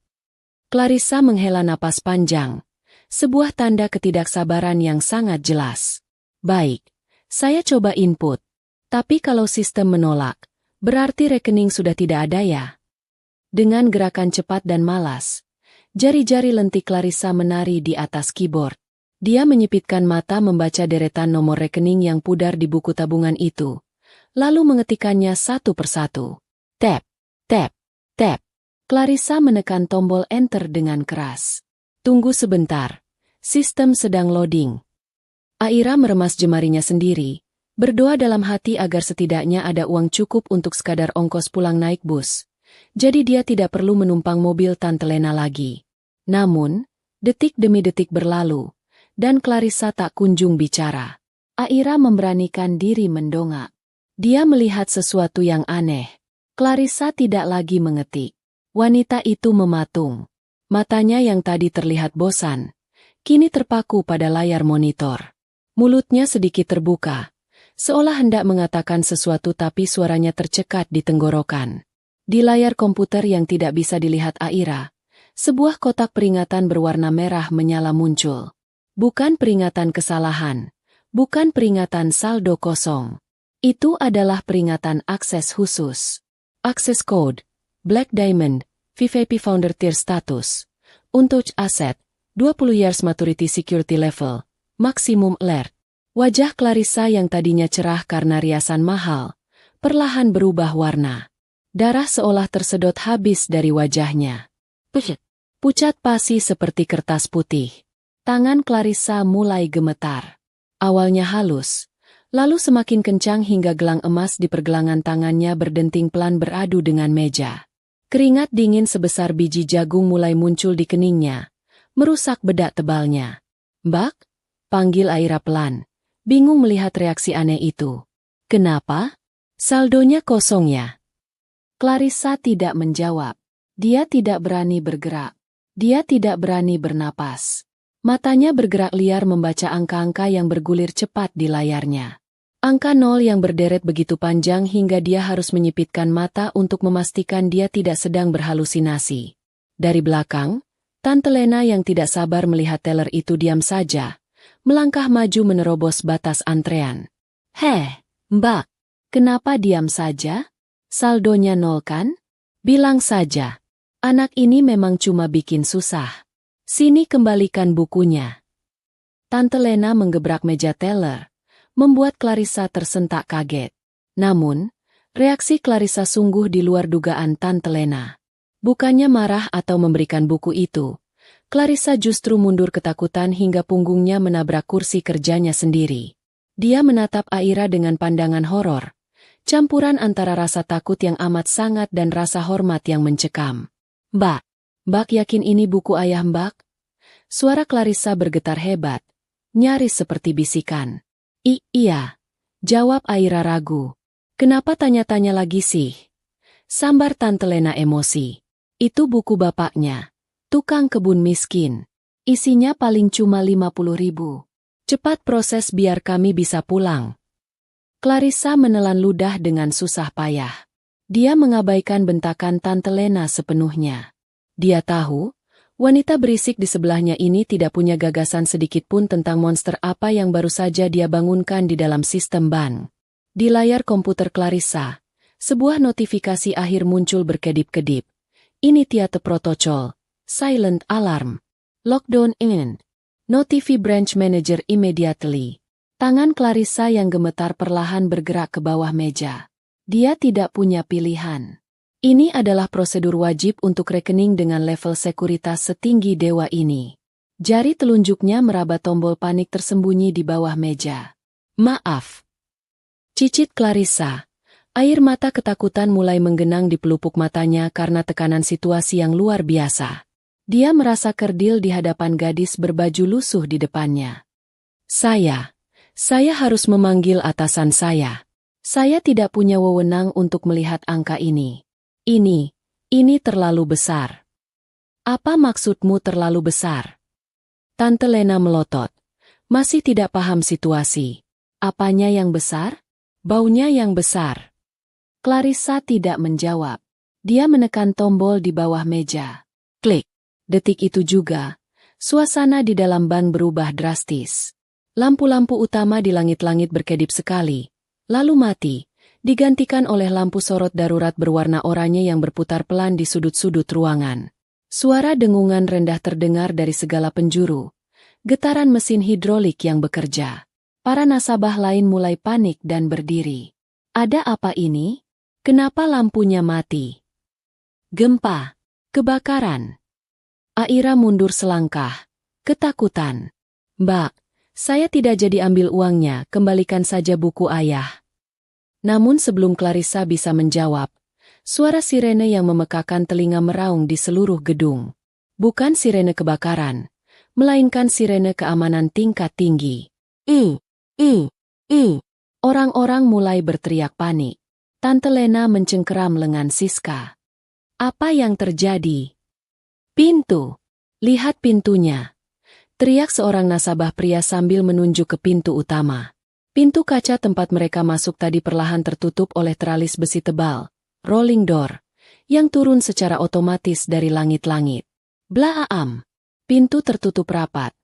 Clarissa menghela napas panjang. Sebuah tanda ketidaksabaran yang sangat jelas. "Baik, saya coba input. Tapi kalau sistem menolak, berarti rekening sudah tidak ada ya?" Dengan gerakan cepat dan malas, jari-jari lentik Clarissa menari di atas keyboard. Dia menyipitkan mata membaca deretan nomor rekening yang pudar di buku tabungan itu, lalu mengetikkannya satu persatu. Tap, tap, tap. Clarissa menekan tombol enter dengan keras. "Tunggu sebentar, sistem sedang loading." Aira meremas jemarinya sendiri, berdoa dalam hati agar setidaknya ada uang cukup untuk sekadar ongkos pulang naik bus. Jadi dia tidak perlu menumpang mobil Tante Lena lagi. Namun, detik demi detik berlalu, dan Clarissa tak kunjung bicara. Aira memberanikan diri mendongak. Dia melihat sesuatu yang aneh. Clarissa tidak lagi mengetik. Wanita itu mematung. Matanya yang tadi terlihat bosan, kini terpaku pada layar monitor. Mulutnya sedikit terbuka, seolah hendak mengatakan sesuatu tapi suaranya tercekat di tenggorokan. Di layar komputer yang tidak bisa dilihat Aira, sebuah kotak peringatan berwarna merah menyala muncul. Bukan peringatan kesalahan, bukan peringatan saldo kosong. Itu adalah peringatan akses khusus. Access Code, Black Diamond, VVIP Founder Tier Status. Untouched Asset, 20 years Maturity Security Level, Maximum Alert. Wajah Clarissa yang tadinya cerah karena riasan mahal, perlahan berubah warna. Darah seolah tersedot habis dari wajahnya. Pucat pasi seperti kertas putih. Tangan Clarissa mulai gemetar. Awalnya halus, lalu semakin kencang hingga gelang emas di pergelangan tangannya berdenting pelan beradu dengan meja. Keringat dingin sebesar biji jagung mulai muncul di keningnya, merusak bedak tebalnya. "Mbak?" panggil Aira pelan, bingung melihat reaksi aneh itu. "Kenapa? Saldonya kosong ya?" Clarissa tidak menjawab. Dia tidak berani bergerak. Dia tidak berani bernapas. Matanya bergerak liar membaca angka-angka yang bergulir cepat di layarnya. Angka 0 yang berderet begitu panjang hingga dia harus menyipitkan mata untuk memastikan dia tidak sedang berhalusinasi. Dari belakang, Tante Lena yang tidak sabar melihat teller itu diam saja, melangkah maju menerobos batas antrean. "Heh, Mbak, kenapa diam saja? Saldonya 0 kan? Bilang saja. Anak ini memang cuma bikin susah. Sini kembalikan bukunya." Tante Lena menggebrak meja teller, membuat Clarissa tersentak kaget. Namun, reaksi Clarissa sungguh di luar dugaan Tante Lena. Bukannya marah atau memberikan buku itu, Clarissa justru mundur ketakutan hingga punggungnya menabrak kursi kerjanya sendiri. Dia menatap Aira dengan pandangan horor, campuran antara rasa takut yang amat sangat dan rasa hormat yang mencekam. Mbak yakin ini buku ayah Mbak?" Suara Clarissa bergetar hebat, nyaris seperti bisikan. Iya, jawab Aira ragu. "Kenapa tanya-tanya lagi sih?" Sambar Tante Lena emosi. "Itu buku bapaknya, tukang kebun miskin. Isinya paling cuma 50.000. Cepat proses biar kami bisa pulang." Clarissa menelan ludah dengan susah payah. Dia mengabaikan bentakan Tante Lena sepenuhnya. Dia tahu, wanita berisik di sebelahnya ini tidak punya gagasan sedikitpun tentang monster apa yang baru saja dia bangunkan di dalam sistem bank. Di layar komputer Clarissa, sebuah notifikasi akhir muncul berkedip-kedip. "Initiate protocol. Silent alarm. Lockdown in. Notify branch manager immediately." Tangan Clarissa yang gemetar perlahan bergerak ke bawah meja. Dia tidak punya pilihan. Ini adalah prosedur wajib untuk rekening dengan level sekuritas setinggi dewa ini. Jari telunjuknya meraba tombol panik tersembunyi di bawah meja. "Maaf," cicit Clarissa. Air mata ketakutan mulai menggenang di pelupuk matanya karena tekanan situasi yang luar biasa. Dia merasa kerdil di hadapan gadis berbaju lusuh di depannya. Saya harus memanggil atasan saya. Saya tidak punya wewenang untuk melihat angka ini. Ini terlalu besar." "Apa maksudmu terlalu besar?" Tante Lena melotot. Masih tidak paham situasi. Apanya yang besar? Baunya yang besar. Clarissa tidak menjawab. Dia menekan tombol di bawah meja. Klik. Detik itu juga, suasana di dalam bank berubah drastis. Lampu-lampu utama di langit-langit berkedip sekali, lalu mati, digantikan oleh lampu sorot darurat berwarna oranye yang berputar pelan di sudut-sudut ruangan. Suara dengungan rendah terdengar dari segala penjuru, getaran mesin hidrolik yang bekerja. Para nasabah lain mulai panik dan berdiri. Ada apa ini? Kenapa lampunya mati? Gempa. Kebakaran. Aira mundur selangkah. Ketakutan. "Mbak, saya tidak jadi ambil uangnya, kembalikan saja buku ayah." Namun sebelum Clarissa bisa menjawab, suara sirene yang memekakan telinga meraung di seluruh gedung. Bukan sirene kebakaran, melainkan sirene keamanan tingkat tinggi. Orang-orang mulai berteriak panik. Tante Lena mencengkeram lengan Siska. Apa yang terjadi? Pintu. Lihat pintunya. Teriak seorang nasabah pria sambil menunjuk ke pintu utama. Pintu kaca tempat mereka masuk tadi perlahan tertutup oleh teralis besi tebal, rolling door, yang turun secara otomatis dari langit-langit. Blaam. Pintu tertutup rapat,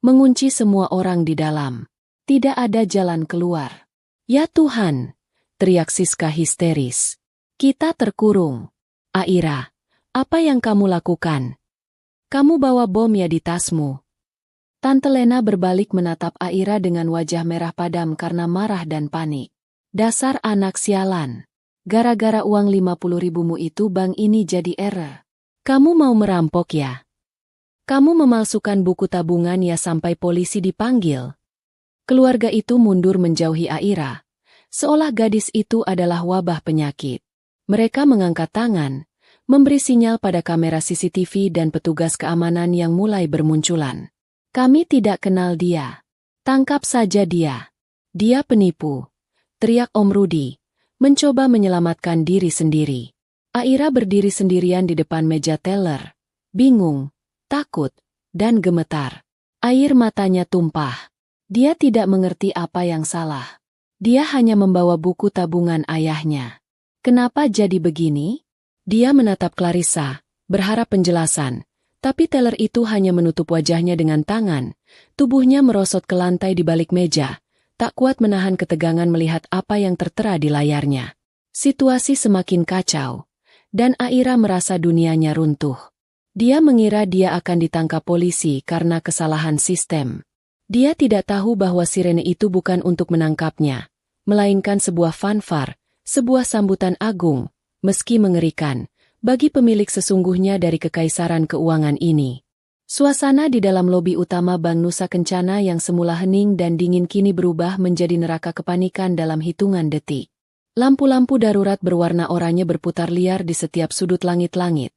mengunci semua orang di dalam. Tidak ada jalan keluar. Ya Tuhan, teriak Siska histeris. Kita terkurung. Aira, apa yang kamu lakukan? Kamu bawa bom ya di tasmu? Tante Lena berbalik menatap Aira dengan wajah merah padam karena marah dan panik. Dasar anak sialan. Gara-gara uang 50.000-mu itu bank ini jadi error. Kamu mau merampok ya? Kamu memalsukan buku tabungan ya sampai polisi dipanggil. Keluarga itu mundur menjauhi Aira, seolah gadis itu adalah wabah penyakit. Mereka mengangkat tangan, memberi sinyal pada kamera CCTV dan petugas keamanan yang mulai bermunculan. Kami tidak kenal dia. Tangkap saja dia. Dia penipu. Teriak Om Rudi, mencoba menyelamatkan diri sendiri. Aira berdiri sendirian di depan meja teller, bingung, takut, dan gemetar. Air matanya tumpah. Dia tidak mengerti apa yang salah. Dia hanya membawa buku tabungan ayahnya. Kenapa jadi begini? Dia menatap Clarissa, berharap penjelasan. Tapi teller itu hanya menutup wajahnya dengan tangan. Tubuhnya merosot ke lantai di balik meja. Tak kuat menahan ketegangan melihat apa yang tertera di layarnya. Situasi semakin kacau. Dan Aira merasa dunianya runtuh. Dia mengira dia akan ditangkap polisi karena kesalahan sistem. Dia tidak tahu bahwa sirene itu bukan untuk menangkapnya, melainkan sebuah fanfar, sebuah sambutan agung, meski mengerikan, bagi pemilik sesungguhnya dari kekaisaran keuangan ini. Suasana di dalam lobi utama Bank Nusa Kencana yang semula hening dan dingin kini berubah menjadi neraka kepanikan dalam hitungan detik. Lampu-lampu darurat berwarna oranye berputar liar di setiap sudut langit-langit,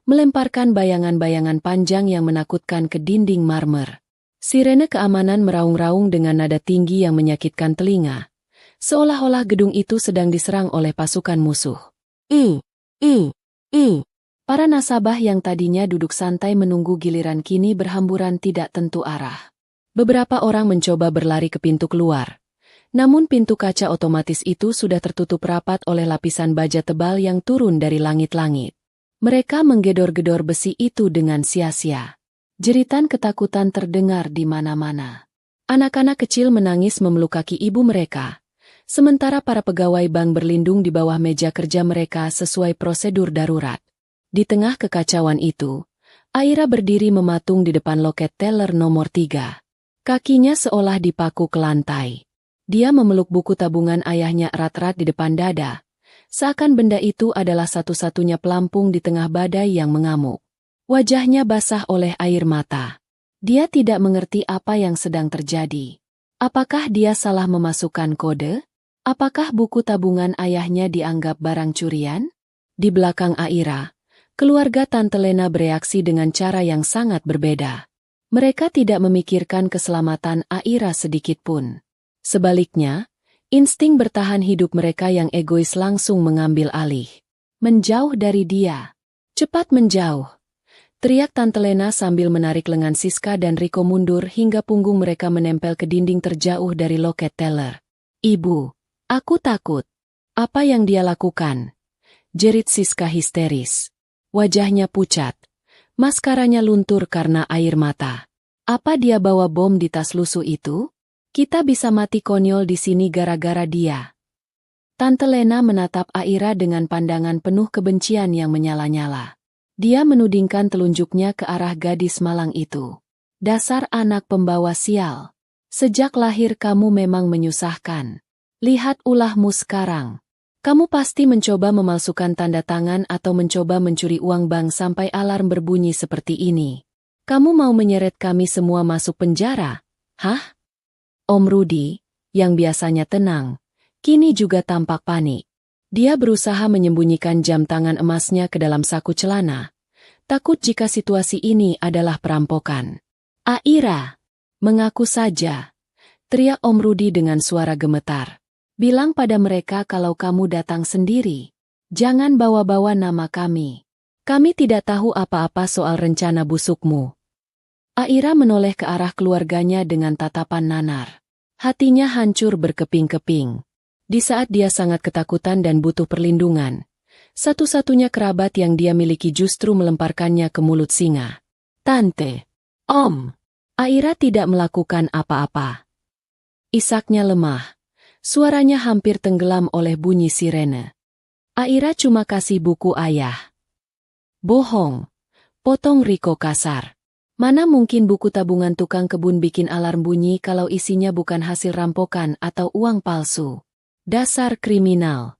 melemparkan bayangan-bayangan panjang yang menakutkan ke dinding marmer. Sirene keamanan meraung-raung dengan nada tinggi yang menyakitkan telinga, seolah-olah gedung itu sedang diserang oleh pasukan musuh. Para nasabah yang tadinya duduk santai menunggu giliran kini berhamburan tidak tentu arah. Beberapa orang mencoba berlari ke pintu keluar. Namun pintu kaca otomatis itu sudah tertutup rapat oleh lapisan baja tebal yang turun dari langit-langit. Mereka menggedor-gedor besi itu dengan sia-sia. Jeritan ketakutan terdengar di mana-mana. Anak-anak kecil menangis memelukaki ibu mereka, sementara para pegawai bank berlindung di bawah meja kerja mereka sesuai prosedur darurat. Di tengah kekacauan itu, Aira berdiri mematung di depan loket teller nomor 3. Kakinya seolah dipaku ke lantai. Dia memeluk buku tabungan ayahnya erat-erat di depan dada, seakan benda itu adalah satu-satunya pelampung di tengah badai yang mengamuk. Wajahnya basah oleh air mata. Dia tidak mengerti apa yang sedang terjadi. Apakah dia salah memasukkan kode? Apakah buku tabungan ayahnya dianggap barang curian? Di belakang Aira, keluarga Tante Lena bereaksi dengan cara yang sangat berbeda. Mereka tidak memikirkan keselamatan Aira sedikit pun. Sebaliknya, insting bertahan hidup mereka yang egois langsung mengambil alih. Menjauh dari dia. Cepat menjauh. Teriak Tante Lena sambil menarik lengan Siska dan Riko mundur hingga punggung mereka menempel ke dinding terjauh dari loket teller. Ibu, aku takut. Apa yang dia lakukan? Jerit Siska histeris. Wajahnya pucat. Maskaranya luntur karena air mata. Apa dia bawa bom di tas lusuh itu? Kita bisa mati konyol di sini gara-gara dia. Tante Lena menatap Aira dengan pandangan penuh kebencian yang menyala-nyala. Dia menudingkan telunjuknya ke arah gadis malang itu. Dasar anak pembawa sial. Sejak lahir kamu memang menyusahkan. Lihat ulahmu sekarang. Kamu pasti mencoba memalsukan tanda tangan atau mencoba mencuri uang bank sampai alarm berbunyi seperti ini. Kamu mau menyeret kami semua masuk penjara? Hah? Om Rudi, yang biasanya tenang, kini juga tampak panik. Dia berusaha menyembunyikan jam tangan emasnya ke dalam saku celana. Takut jika situasi ini adalah perampokan. Aira, mengaku saja. teriak Om Rudi dengan suara gemetar. Bilang pada mereka kalau kamu datang sendiri. Jangan bawa-bawa nama kami. Kami tidak tahu apa-apa soal rencana busukmu. Aira menoleh ke arah keluarganya dengan tatapan nanar. Hatinya hancur berkeping-keping. Di saat dia sangat ketakutan dan butuh perlindungan, satu-satunya kerabat yang dia miliki justru melemparkannya ke mulut singa. Tante. Om. Aira tidak melakukan apa-apa. Isaknya lemah. Suaranya hampir tenggelam oleh bunyi sirene. Aira cuma kasih buku ayah. Bohong. Potong Riko kasar. Mana mungkin buku tabungan tukang kebun bikin alarm bunyi kalau isinya bukan hasil rampokan atau uang palsu. Dasar kriminal.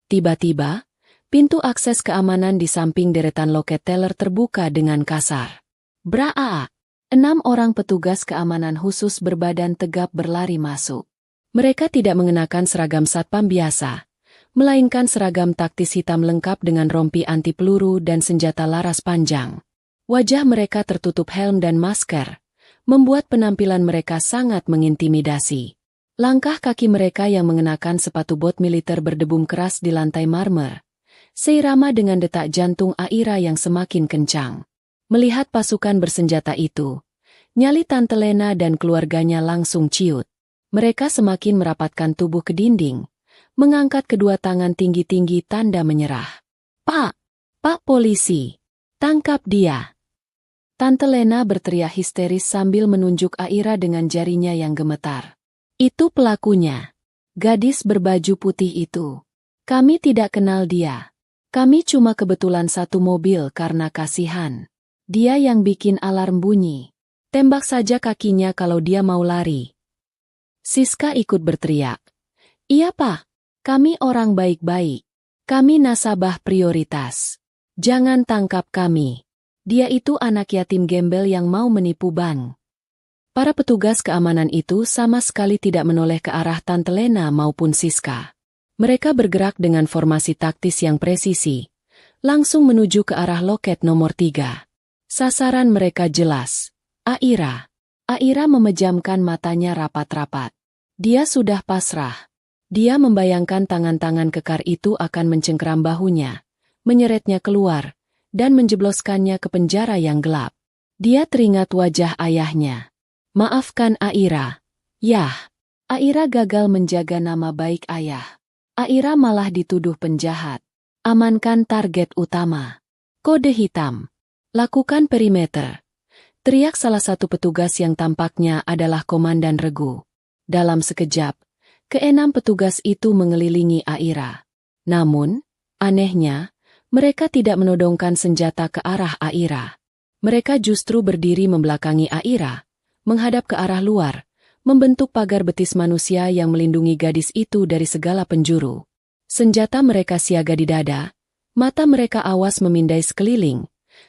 Tiba-tiba, pintu akses keamanan di samping deretan loket teller terbuka dengan kasar. Braa! 6 orang petugas keamanan khusus berbadan tegap berlari masuk. Mereka tidak mengenakan seragam satpam biasa, melainkan seragam taktis hitam lengkap dengan rompi anti peluru dan senjata laras panjang. Wajah mereka tertutup helm dan masker, membuat penampilan mereka sangat mengintimidasi. Langkah kaki mereka yang mengenakan sepatu bot militer berdebum keras di lantai marmer, seirama dengan detak jantung Aira yang semakin kencang. Melihat pasukan bersenjata itu, nyali Tante Lena dan keluarganya langsung ciut. Mereka semakin merapatkan tubuh ke dinding, mengangkat kedua tangan tinggi-tinggi tanda menyerah. Pak! Pak polisi! Tangkap dia! Tante Lena berteriak histeris sambil menunjuk Aira dengan jarinya yang gemetar. Itu pelakunya. Gadis berbaju putih itu. Kami tidak kenal dia. Kami cuma kebetulan satu mobil karena kasihan. Dia yang bikin alarm bunyi. Tembak saja kakinya kalau dia mau lari. Siska ikut berteriak. Iya Pak, kami orang baik-baik. Kami nasabah prioritas. Jangan tangkap kami. Dia itu anak yatim gembel yang mau menipu bank. Para petugas keamanan itu sama sekali tidak menoleh ke arah Tante Lena maupun Siska. Mereka bergerak dengan formasi taktis yang presisi, langsung menuju ke arah loket nomor 3. Sasaran mereka jelas. Aira. Aira memejamkan matanya rapat-rapat. Dia sudah pasrah. Dia membayangkan tangan-tangan kekar itu akan mencengkeram bahunya, menyeretnya keluar, dan menjebloskannya ke penjara yang gelap. Dia teringat wajah ayahnya. Maafkan Aira. Yah, Aira gagal menjaga nama baik ayah. Aira malah dituduh penjahat. Amankan target utama. Kode hitam. Lakukan perimeter. Teriak salah satu petugas yang tampaknya adalah Komandan Regu. Dalam sekejap, ke-6 petugas itu mengelilingi Aira. Namun, anehnya, mereka tidak menodongkan senjata ke arah Aira. Mereka justru berdiri membelakangi Aira, menghadap ke arah luar, membentuk pagar betis manusia yang melindungi gadis itu dari segala penjuru. Senjata mereka siaga di dada, mata mereka awas memindai sekeliling,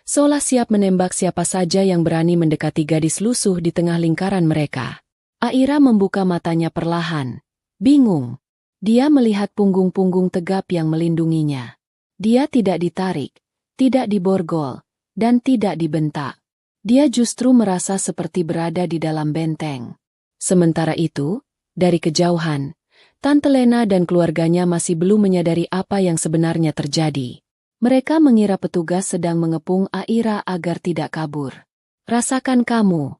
seolah siap menembak siapa saja yang berani mendekati gadis lusuh di tengah lingkaran mereka. Aira membuka matanya perlahan. Bingung. Dia melihat punggung-punggung tegap yang melindunginya. Dia tidak ditarik, tidak diborgol, dan tidak dibentak. Dia justru merasa seperti berada di dalam benteng. Sementara itu, dari kejauhan, Tante Lena dan keluarganya masih belum menyadari apa yang sebenarnya terjadi. Mereka mengira petugas sedang mengepung Aira agar tidak kabur. Rasakan kamu.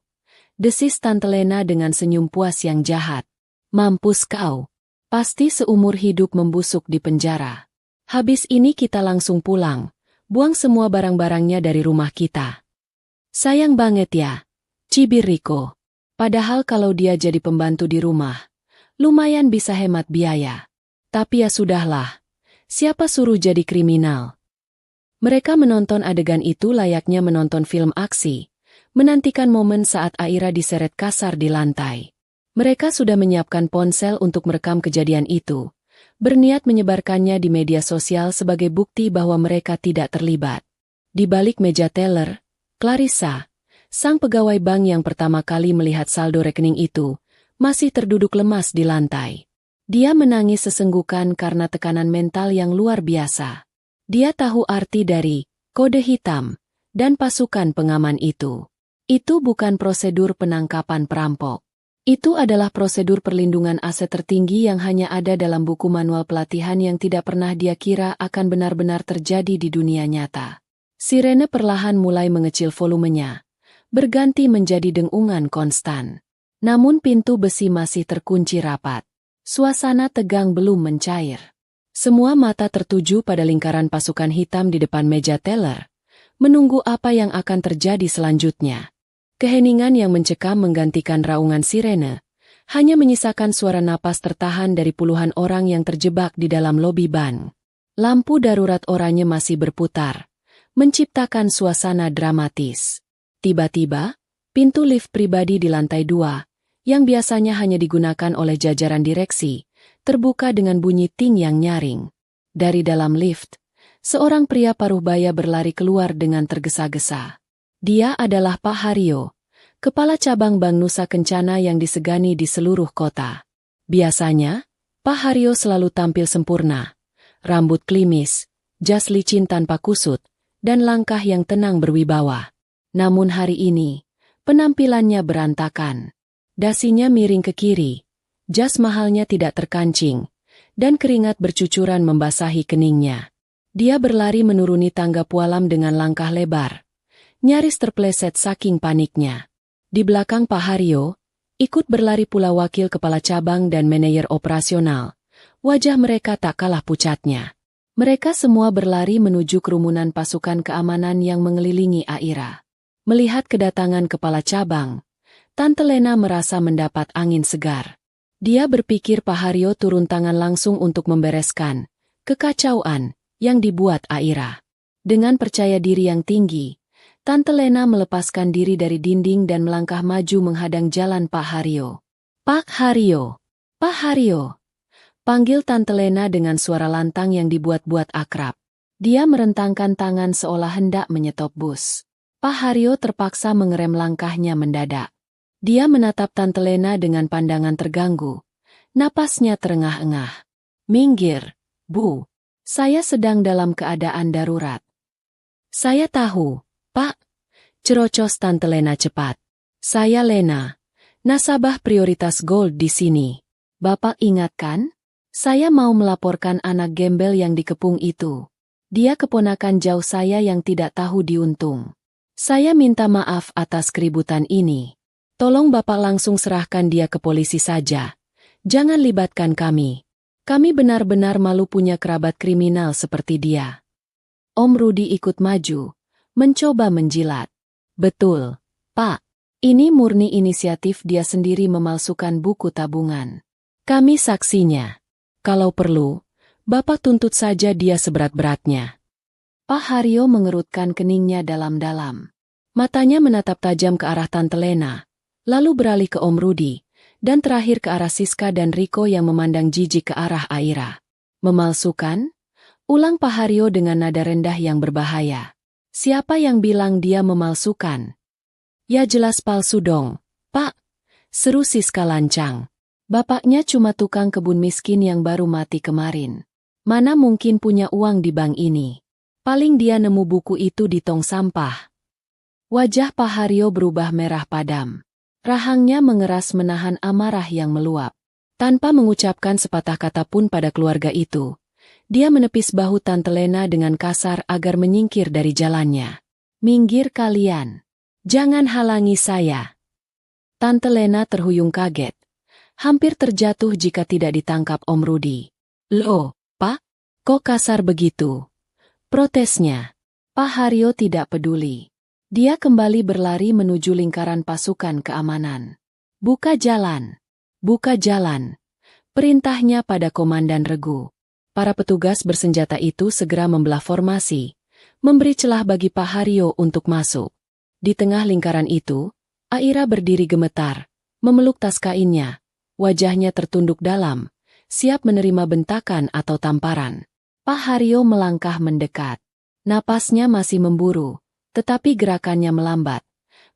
Desis Tante Lena dengan senyum puas yang jahat. Mampus kau. Pasti seumur hidup membusuk di penjara. Habis ini kita langsung pulang. Buang semua barang-barangnya dari rumah kita. Sayang banget ya. Cibir Riko. Padahal kalau dia jadi pembantu di rumah, lumayan bisa hemat biaya. Tapi ya sudahlah. Siapa suruh jadi kriminal? Mereka menonton adegan itu layaknya menonton film aksi, menantikan momen saat Aira diseret kasar di lantai. Mereka sudah menyiapkan ponsel untuk merekam kejadian itu, berniat menyebarkannya di media sosial sebagai bukti bahwa mereka tidak terlibat. Di balik meja teller, Clarissa, sang pegawai bank yang pertama kali melihat saldo rekening itu, masih terduduk lemas di lantai. Dia menangis sesenggukan karena tekanan mental yang luar biasa. Dia tahu arti dari kode hitam dan pasukan pengaman itu. Itu bukan prosedur penangkapan perampok. Itu adalah prosedur perlindungan aset tertinggi yang hanya ada dalam buku manual pelatihan yang tidak pernah dia kira akan benar-benar terjadi di dunia nyata. Sirene perlahan mulai mengecil volumenya, berganti menjadi dengungan konstan. Namun pintu besi masih terkunci rapat. Suasana tegang belum mencair. Semua mata tertuju pada lingkaran pasukan hitam di depan meja teller, menunggu apa yang akan terjadi selanjutnya. Keheningan yang mencekam menggantikan raungan sirene, hanya menyisakan suara napas tertahan dari puluhan orang yang terjebak di dalam lobi bank. Lampu darurat oranye masih berputar, menciptakan suasana dramatis. Tiba-tiba, pintu lift pribadi di lantai 2, yang biasanya hanya digunakan oleh jajaran direksi, terbuka dengan bunyi ting yang nyaring. Dari dalam lift, seorang pria paruh baya berlari keluar dengan tergesa-gesa. Dia adalah Pak Haryo, kepala cabang Bank Nusa Kencana yang disegani di seluruh kota. Biasanya, Pak Haryo selalu tampil sempurna, rambut klimis, jas licin tanpa kusut, dan langkah yang tenang berwibawa. Namun hari ini, penampilannya berantakan. Dasinya miring ke kiri, jas mahalnya tidak terkancing, dan keringat bercucuran membasahi keningnya. Dia berlari menuruni tangga pualam dengan langkah lebar, nyaris terpleset saking paniknya. Di belakang Pak Haryo, ikut berlari pula wakil kepala cabang dan manajer operasional. Wajah mereka tak kalah pucatnya. Mereka semua berlari menuju kerumunan pasukan keamanan yang mengelilingi Aira. Melihat kedatangan kepala cabang, Tante Lena merasa mendapat angin segar. Dia berpikir Pak Haryo turun tangan langsung untuk membereskan kekacauan yang dibuat Aira. Dengan percaya diri yang tinggi, Tante Lena melepaskan diri dari dinding dan melangkah maju menghadang jalan Pak Haryo. Pak Haryo! Pak Haryo! Panggil Tante Lena dengan suara lantang yang dibuat-buat akrab. Dia merentangkan tangan seolah hendak menyetop bus. Pak Haryo terpaksa mengerem langkahnya mendadak. Dia menatap Tante Lena dengan pandangan terganggu. Napasnya terengah-engah. Minggir, Bu. Saya sedang dalam keadaan darurat. Saya tahu, Pak. Cerocos Tante Lena cepat. Saya Lena, nasabah prioritas gold di sini. Bapak ingat kan? Saya mau melaporkan anak gembel yang dikepung itu. Dia keponakan jauh saya yang tidak tahu diuntung. Saya minta maaf atas keributan ini. Tolong Bapak langsung serahkan dia ke polisi saja. Jangan libatkan kami. Kami benar-benar malu punya kerabat kriminal seperti dia. Om Rudi ikut maju, mencoba menjilat. Betul, Pak. Ini murni inisiatif dia sendiri memalsukan buku tabungan. Kami saksinya. Kalau perlu, Bapak tuntut saja dia seberat-beratnya. Pak Haryo mengerutkan keningnya dalam-dalam. Matanya menatap tajam ke arah Tante Lena, lalu beralih ke Om Rudi, dan terakhir ke arah Siska dan Riko yang memandang jijik ke arah Aira. Memalsukan? Ulang Pak Haryo dengan nada rendah yang berbahaya. Siapa yang bilang dia memalsukan? Ya jelas palsu dong, Pak. Seru Siska lancang. Bapaknya cuma tukang kebun miskin yang baru mati kemarin. Mana mungkin punya uang di bank ini? Paling dia nemu buku itu di tong sampah. Wajah Pak Haryo berubah merah padam. Rahangnya mengeras menahan amarah yang meluap. Tanpa mengucapkan sepatah kata pun pada keluarga itu, dia menepis bahu Tante Lena dengan kasar agar menyingkir dari jalannya. Minggir kalian. Jangan halangi saya. Tante Lena terhuyung kaget. Hampir terjatuh jika tidak ditangkap Om Rudi. Loh, Pak? Kok kasar begitu? Protesnya. Pak Haryo tidak peduli. Dia kembali berlari menuju lingkaran pasukan keamanan. Buka jalan. Buka jalan. Perintahnya pada Komandan Regu. Para petugas bersenjata itu segera membelah formasi, memberi celah bagi Pak Haryo untuk masuk. Di tengah lingkaran itu, Aira berdiri gemetar, memeluk tas kainnya. Wajahnya tertunduk dalam, siap menerima bentakan atau tamparan. Pak Haryo melangkah mendekat. Napasnya masih memburu, tetapi gerakannya melambat,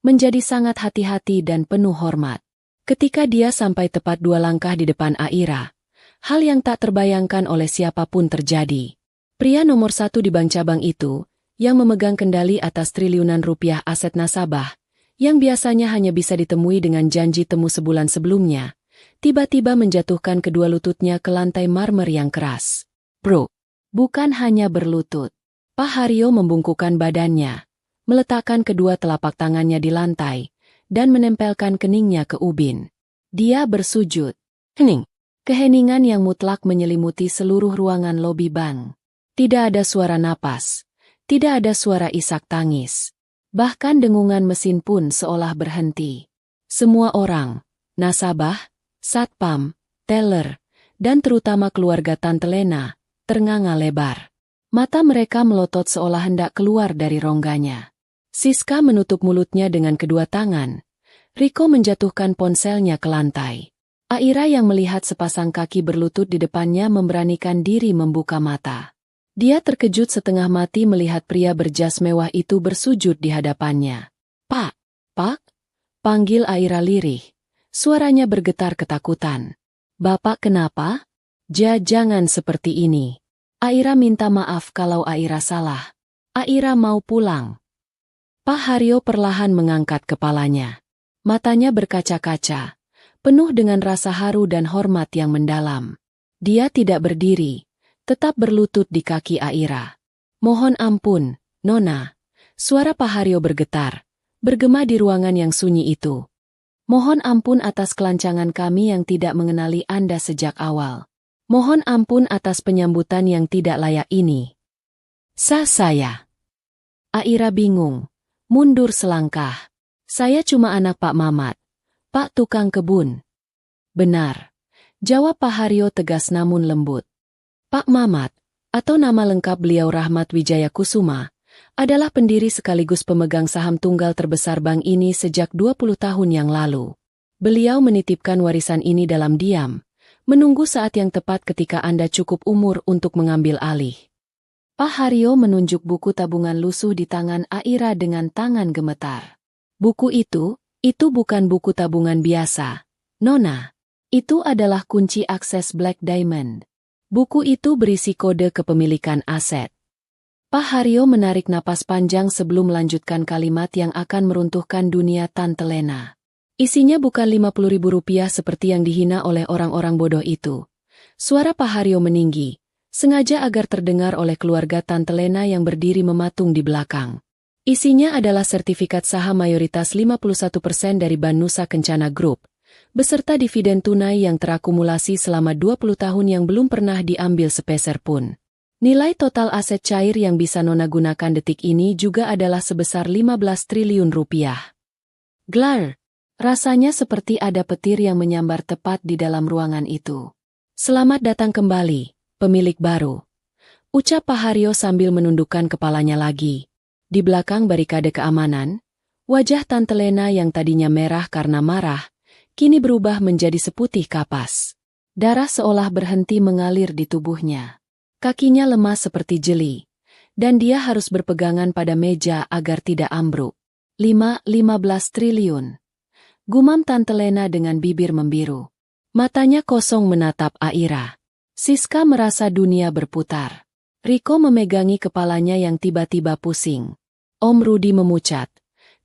menjadi sangat hati-hati dan penuh hormat. Ketika dia sampai tepat 2 langkah di depan Aira, hal yang tak terbayangkan oleh siapapun terjadi. Pria nomor 1 di bank cabang itu, yang memegang kendali atas triliunan rupiah aset nasabah, yang biasanya hanya bisa ditemui dengan janji temu sebulan sebelumnya, tiba-tiba menjatuhkan kedua lututnya ke lantai marmer yang keras. Bro, bukan hanya berlutut. Pak Haryo membungkukkan badannya, meletakkan kedua telapak tangannya di lantai, dan menempelkan keningnya ke ubin. Dia bersujud. Hening. Keheningan yang mutlak menyelimuti seluruh ruangan lobi bank. Tidak ada suara napas. Tidak ada suara isak tangis. Bahkan dengungan mesin pun seolah berhenti. Semua orang, nasabah, satpam, teller, dan terutama keluarga Tante Lena, ternganga lebar. Mata mereka melotot seolah hendak keluar dari rongganya. Siska menutup mulutnya dengan kedua tangan. Riko menjatuhkan ponselnya ke lantai. Aira yang melihat sepasang kaki berlutut di depannya memberanikan diri membuka mata. Dia terkejut setengah mati melihat pria berjas mewah itu bersujud di hadapannya. Pak, Pak, panggil Aira lirih. Suaranya bergetar ketakutan. Bapak kenapa? Jangan seperti ini. Aira minta maaf kalau Aira salah. Aira mau pulang. Pak Haryo perlahan mengangkat kepalanya. Matanya berkaca-kaca, penuh dengan rasa haru dan hormat yang mendalam. Dia tidak berdiri, tetap berlutut di kaki Aira. Mohon ampun, Nona. Suara Pak Haryo bergetar, bergema di ruangan yang sunyi itu. Mohon ampun atas kelancangan kami yang tidak mengenali Anda sejak awal. Mohon ampun atas penyambutan yang tidak layak ini. Saya. Aira bingung, mundur selangkah. Saya cuma anak Pak Mamat, Pak tukang kebun. Benar, jawab Pak Haryo tegas namun lembut. Pak Mamat, atau nama lengkap beliau Rahmat Wijaya Kusuma, adalah pendiri sekaligus pemegang saham tunggal terbesar bank ini sejak 20 tahun yang lalu. Beliau menitipkan warisan ini dalam diam, menunggu saat yang tepat ketika Anda cukup umur untuk mengambil alih. Pak Haryo menunjuk buku tabungan lusuh di tangan Aira dengan tangan gemetar. Buku itu bukan buku tabungan biasa, Nona. Itu adalah kunci akses Black Diamond. Buku itu berisi kode kepemilikan aset. Pak Haryo menarik napas panjang sebelum melanjutkan kalimat yang akan meruntuhkan dunia Tante Lena. Isinya bukan Rp50.000 seperti yang dihina oleh orang-orang bodoh itu. Suara Pak Haryo meninggi, sengaja agar terdengar oleh keluarga Tante Lena yang berdiri mematung di belakang. Isinya adalah sertifikat saham mayoritas 51% dari Ban Nusa Kencana Group, beserta dividen tunai yang terakumulasi selama 20 tahun yang belum pernah diambil sepeser pun. Nilai total aset cair yang bisa Nona gunakan detik ini juga adalah sebesar 15 triliun rupiah. Glar, rasanya seperti ada petir yang menyambar tepat di dalam ruangan itu. Selamat datang kembali, pemilik baru. Ucap Pak Haryo sambil menundukkan kepalanya lagi. Di belakang barikade keamanan, wajah Tante Lena yang tadinya merah karena marah, kini berubah menjadi seputih kapas. Darah seolah berhenti mengalir di tubuhnya. Kakinya lemas seperti jeli, dan dia harus berpegangan pada meja agar tidak ambruk. 15 triliun. Gumam Tante Lena dengan bibir membiru. Matanya kosong menatap Aira. Siska merasa dunia berputar. Riko memegangi kepalanya yang tiba-tiba pusing. Om Rudi memucat.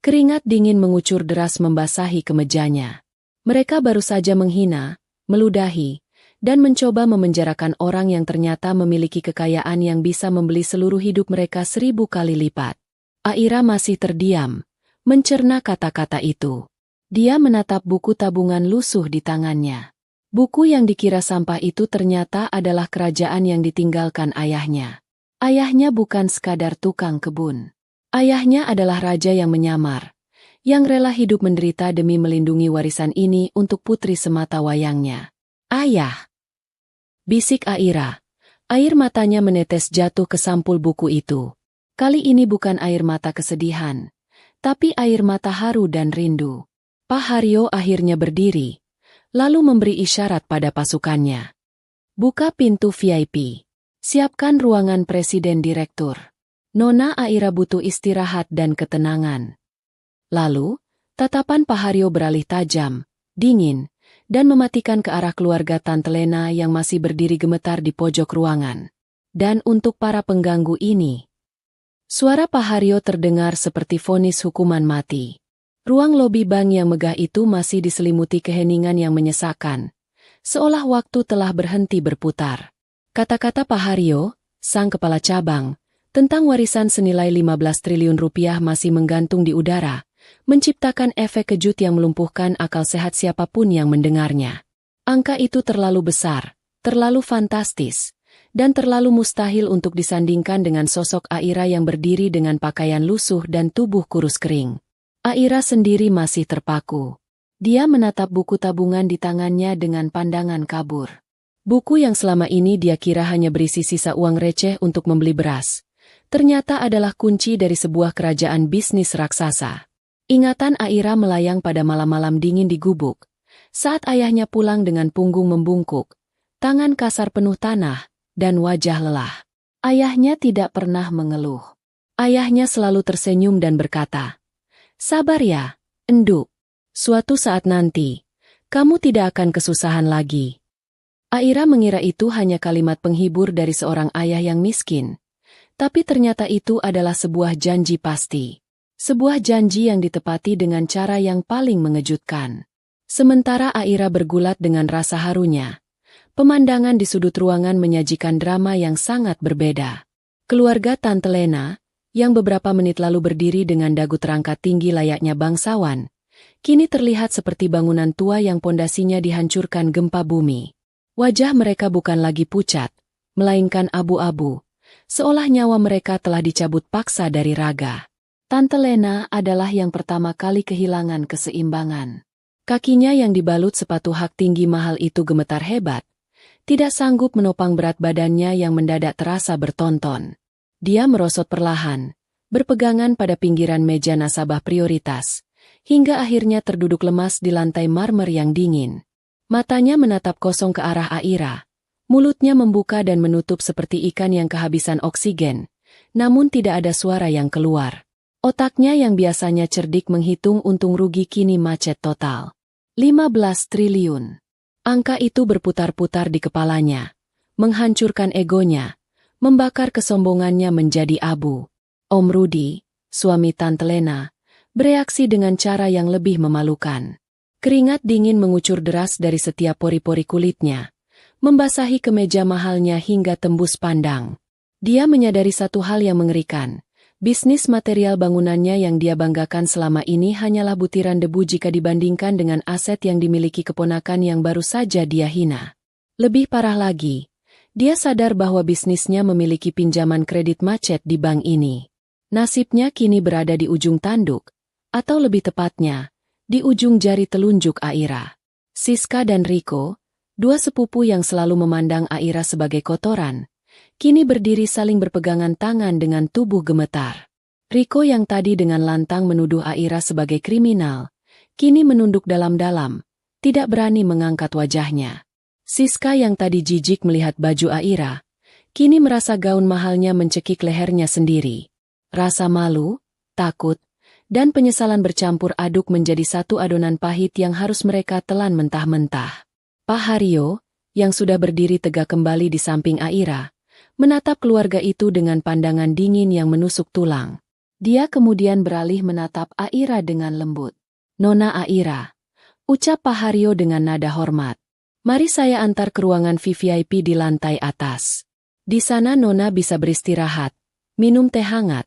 Keringat dingin mengucur deras membasahi kemejanya. Mereka baru saja menghina, meludahi, dan mencoba memenjarakan orang yang ternyata memiliki kekayaan yang bisa membeli seluruh hidup mereka 1000 kali lipat. Aira masih terdiam, mencerna kata-kata itu. Dia menatap buku tabungan lusuh di tangannya. Buku yang dikira sampah itu ternyata adalah kerajaan yang ditinggalkan ayahnya. Ayahnya bukan sekadar tukang kebun. Ayahnya adalah raja yang menyamar, yang rela hidup menderita demi melindungi warisan ini untuk putri semata wayangnya. Ayah! Bisik Aira. Air matanya menetes jatuh ke sampul buku itu. Kali ini bukan air mata kesedihan, tapi air mata haru dan rindu. Pak Haryo akhirnya berdiri, lalu memberi isyarat pada pasukannya. Buka pintu VIP. Siapkan ruangan presiden direktur. Nona Aira butuh istirahat dan ketenangan. Lalu, tatapan Pak Haryo beralih tajam, dingin, dan mematikan ke arah keluarga Tante Lena yang masih berdiri gemetar di pojok ruangan. Dan untuk para pengganggu ini, suara Pak Haryo terdengar seperti vonis hukuman mati. Ruang lobi bank yang megah itu masih diselimuti keheningan yang menyesakkan, seolah waktu telah berhenti berputar. Kata-kata Pak Haryo, sang kepala cabang, tentang warisan senilai 15 triliun rupiah masih menggantung di udara, menciptakan efek kejut yang melumpuhkan akal sehat siapapun yang mendengarnya. Angka itu terlalu besar, terlalu fantastis, dan terlalu mustahil untuk disandingkan dengan sosok Aira yang berdiri dengan pakaian lusuh dan tubuh kurus kering. Aira sendiri masih terpaku. Dia menatap buku tabungan di tangannya dengan pandangan kabur. Buku yang selama ini dia kira hanya berisi sisa uang receh untuk membeli beras, ternyata adalah kunci dari sebuah kerajaan bisnis raksasa. Ingatan Aira melayang pada malam-malam dingin di gubuk, saat ayahnya pulang dengan punggung membungkuk, tangan kasar penuh tanah, dan wajah lelah. Ayahnya tidak pernah mengeluh. Ayahnya selalu tersenyum dan berkata, "Sabar ya, Enduk. Suatu saat nanti, kamu tidak akan kesusahan lagi." Aira mengira itu hanya kalimat penghibur dari seorang ayah yang miskin. Tapi ternyata itu adalah sebuah janji pasti. Sebuah janji yang ditepati dengan cara yang paling mengejutkan. Sementara Aira bergulat dengan rasa harunya, pemandangan di sudut ruangan menyajikan drama yang sangat berbeda. Keluarga Tante Lena, yang beberapa menit lalu berdiri dengan dagu terangkat tinggi layaknya bangsawan, kini terlihat seperti bangunan tua yang pondasinya dihancurkan gempa bumi. Wajah mereka bukan lagi pucat, melainkan abu-abu, seolah nyawa mereka telah dicabut paksa dari raga. Tante Lena adalah yang pertama kali kehilangan keseimbangan. Kakinya yang dibalut sepatu hak tinggi mahal itu gemetar hebat, tidak sanggup menopang berat badannya yang mendadak terasa bertonton. Dia merosot perlahan, berpegangan pada pinggiran meja nasabah prioritas, hingga akhirnya terduduk lemas di lantai marmer yang dingin. Matanya menatap kosong ke arah Aira, mulutnya membuka dan menutup seperti ikan yang kehabisan oksigen, namun tidak ada suara yang keluar. Otaknya yang biasanya cerdik menghitung untung rugi kini macet total. 15 triliun. Angka itu berputar-putar di kepalanya, menghancurkan egonya, membakar kesombongannya menjadi abu. Om Rudi, suami Tante Lena, bereaksi dengan cara yang lebih memalukan. Keringat dingin mengucur deras dari setiap pori-pori kulitnya, membasahi kemeja mahalnya hingga tembus pandang. Dia menyadari satu hal yang mengerikan. Bisnis material bangunannya yang dia banggakan selama ini hanyalah butiran debu jika dibandingkan dengan aset yang dimiliki keponakan yang baru saja dia hina. Lebih parah lagi, dia sadar bahwa bisnisnya memiliki pinjaman kredit macet di bank ini. Nasibnya kini berada di ujung tanduk, atau lebih tepatnya, di ujung jari telunjuk Aira. Siska dan Riko, dua sepupu yang selalu memandang Aira sebagai kotoran, kini berdiri saling berpegangan tangan dengan tubuh gemetar. Riko yang tadi dengan lantang menuduh Aira sebagai kriminal, kini menunduk dalam-dalam, tidak berani mengangkat wajahnya. Siska yang tadi jijik melihat baju Aira, kini merasa gaun mahalnya mencekik lehernya sendiri. Rasa malu, takut, dan penyesalan bercampur aduk menjadi satu adonan pahit yang harus mereka telan mentah-mentah. Pak Haryo, yang sudah berdiri tegak kembali di samping Aira, menatap keluarga itu dengan pandangan dingin yang menusuk tulang. Dia kemudian beralih menatap Aira dengan lembut. "Nona Aira," ucap Pak Haryo dengan nada hormat. "Mari saya antar ke ruangan VVIP di lantai atas. Di sana Nona bisa beristirahat, minum teh hangat,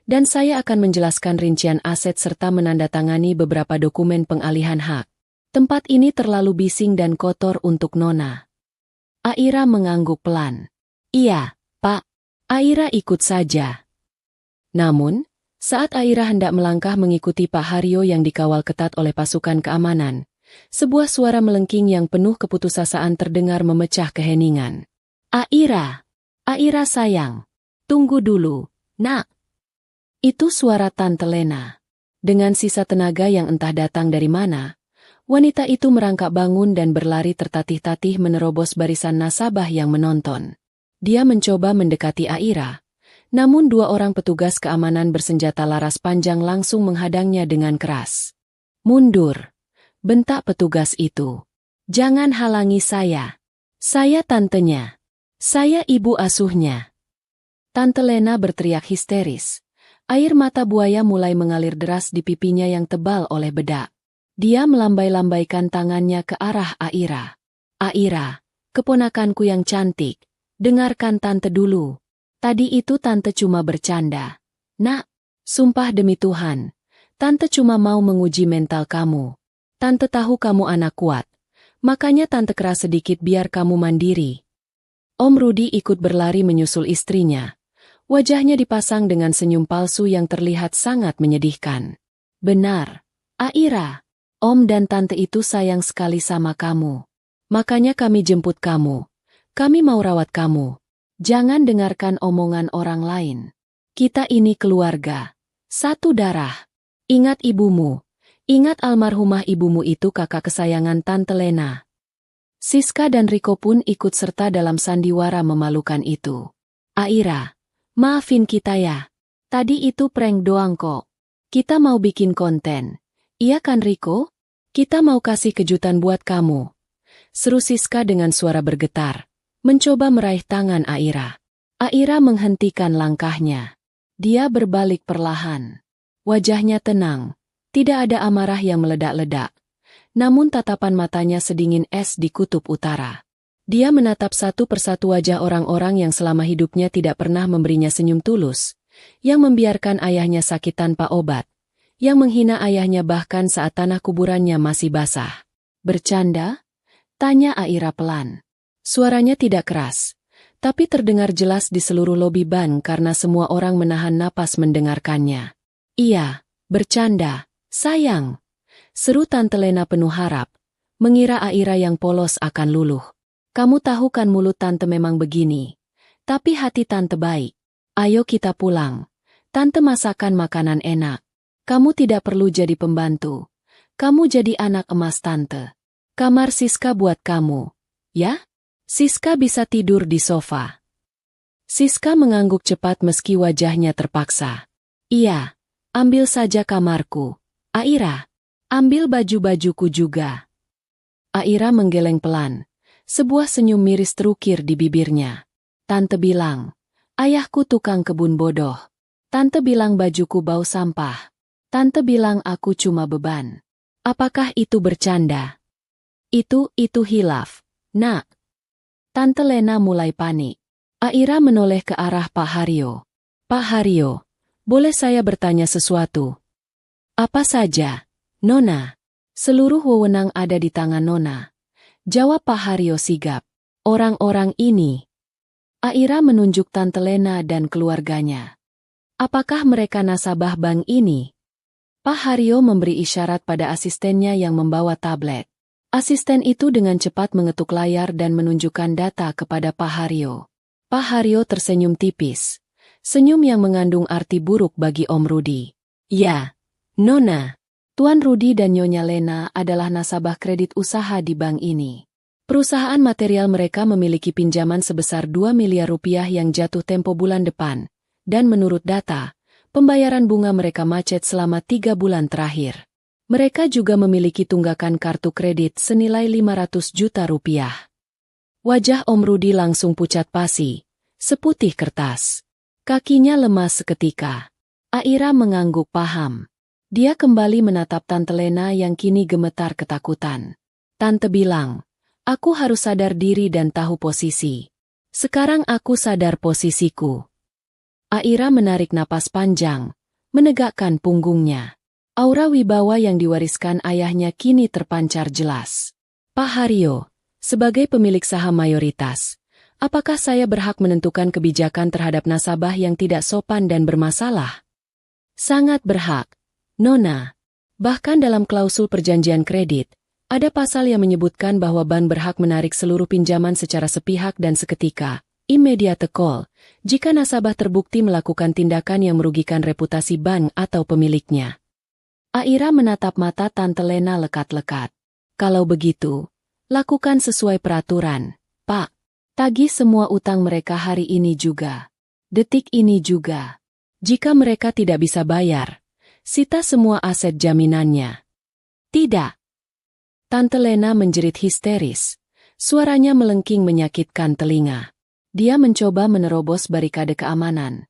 dan saya akan menjelaskan rincian aset serta menandatangani beberapa dokumen pengalihan hak. Tempat ini terlalu bising dan kotor untuk Nona." Aira mengangguk pelan. "Iya, Pak." Aira ikut saja. Namun, saat Aira hendak melangkah mengikuti Pak Haryo yang dikawal ketat oleh pasukan keamanan, sebuah suara melengking yang penuh keputusasaan terdengar memecah keheningan. "Aira! Aira sayang! Tunggu dulu, nak!" Itu suara Tante Lena. Dengan sisa tenaga yang entah datang dari mana, wanita itu merangkak bangun dan berlari tertatih-tatih menerobos barisan nasabah yang menonton. Dia mencoba mendekati Aira, namun dua orang petugas keamanan bersenjata laras panjang langsung menghadangnya dengan keras. "Mundur!" bentak petugas itu. "Jangan halangi saya. Saya tantenya. Saya ibu asuhnya." Tante Lena berteriak histeris. Air mata buaya mulai mengalir deras di pipinya yang tebal oleh bedak. Dia melambai-lambaikan tangannya ke arah Aira. Aira, keponakanku yang cantik, dengarkan tante dulu. Tadi itu tante cuma bercanda. Nak, sumpah demi Tuhan, tante cuma mau menguji mental kamu. Tante tahu kamu anak kuat, makanya tante keras sedikit biar kamu mandiri. Om Rudi ikut berlari menyusul istrinya. Wajahnya dipasang dengan senyum palsu yang terlihat sangat menyedihkan. Benar, Aira. Om dan tante itu sayang sekali sama kamu. Makanya kami jemput kamu. Kami mau rawat kamu. Jangan dengarkan omongan orang lain. Kita ini keluarga. Satu darah. Ingat ibumu. Ingat almarhumah ibumu itu kakak kesayangan Tante Lena. Siska dan Riko pun ikut serta dalam sandiwara memalukan itu. Aira, maafin kita ya. Tadi itu prank doang kok. Kita mau bikin konten. Iya kan Riko? Kita mau kasih kejutan buat kamu. Seru Siska dengan suara bergetar, mencoba meraih tangan Aira. Aira menghentikan langkahnya. Dia berbalik perlahan. Wajahnya tenang, tidak ada amarah yang meledak-ledak. Namun tatapan matanya sedingin es di kutub utara. Dia menatap satu persatu wajah orang-orang yang selama hidupnya tidak pernah memberinya senyum tulus, yang membiarkan ayahnya sakit tanpa obat, yang menghina ayahnya bahkan saat tanah kuburannya masih basah. Bercanda? Tanya Aira pelan. Suaranya tidak keras, tapi terdengar jelas di seluruh lobi ban karena semua orang menahan napas mendengarkannya. Iya, bercanda, sayang. Seru Tante Lena penuh harap, mengira Aira yang polos akan luluh. Kamu tahu kan mulut Tante memang begini, tapi hati Tante baik. Ayo kita pulang. Tante masakan makanan enak. Kamu tidak perlu jadi pembantu. Kamu jadi anak emas Tante. Kamar Siska buat kamu. Ya? Siska bisa tidur di sofa. Siska mengangguk cepat meski wajahnya terpaksa. Iya, ambil saja kamarku. Aira, ambil baju-bajuku juga. Aira menggeleng pelan. Sebuah senyum miris terukir di bibirnya. Tante bilang, ayahku tukang kebun bodoh. Tante bilang bajuku bau sampah. Tante bilang aku cuma beban. Apakah itu bercanda? Itu hilaf. Nak. Tante Lena mulai panik. Aira menoleh ke arah Pak Haryo. Pak Haryo, boleh saya bertanya sesuatu? Apa saja, Nona? Seluruh wewenang ada di tangan Nona. Jawab Pak Haryo sigap. Orang-orang ini. Aira menunjuk Tante Lena dan keluarganya. Apakah mereka nasabah bank ini? Pak Haryo memberi isyarat pada asistennya yang membawa tablet. Asisten itu dengan cepat mengetuk layar dan menunjukkan data kepada Pak Haryo. Pak Haryo tersenyum tipis. Senyum yang mengandung arti buruk bagi Om Rudi. Ya, Nona. Tuan Rudi dan Nyonya Lena adalah nasabah kredit usaha di bank ini. Perusahaan material mereka memiliki pinjaman sebesar 2 miliar rupiah yang jatuh tempo bulan depan. Dan menurut data, pembayaran bunga mereka macet selama 3 bulan terakhir. Mereka juga memiliki tunggakan kartu kredit senilai 500 juta rupiah. Wajah Om Rudi langsung pucat pasi, seputih kertas. Kakinya lemas seketika. Aira mengangguk paham. Dia kembali menatap Tante Lena yang kini gemetar ketakutan. Tante bilang, aku harus sadar diri dan tahu posisi. Sekarang aku sadar posisiku. Aira menarik napas panjang, menegakkan punggungnya. Aura wibawa yang diwariskan ayahnya kini terpancar jelas. Pak Haryo, sebagai pemilik saham mayoritas, apakah saya berhak menentukan kebijakan terhadap nasabah yang tidak sopan dan bermasalah? Sangat berhak, Nona. Bahkan dalam klausul perjanjian kredit, ada pasal yang menyebutkan bahwa bank berhak menarik seluruh pinjaman secara sepihak dan seketika. Immediate call, jika nasabah terbukti melakukan tindakan yang merugikan reputasi bank atau pemiliknya. Aira menatap mata Tante Lena lekat-lekat. Kalau begitu, lakukan sesuai peraturan, Pak. Tagih semua utang mereka hari ini juga. Detik ini juga. Jika mereka tidak bisa bayar, sita semua aset jaminannya. Tidak. Tante Lena menjerit histeris. Suaranya melengking menyakitkan telinga. Dia mencoba menerobos barikade keamanan.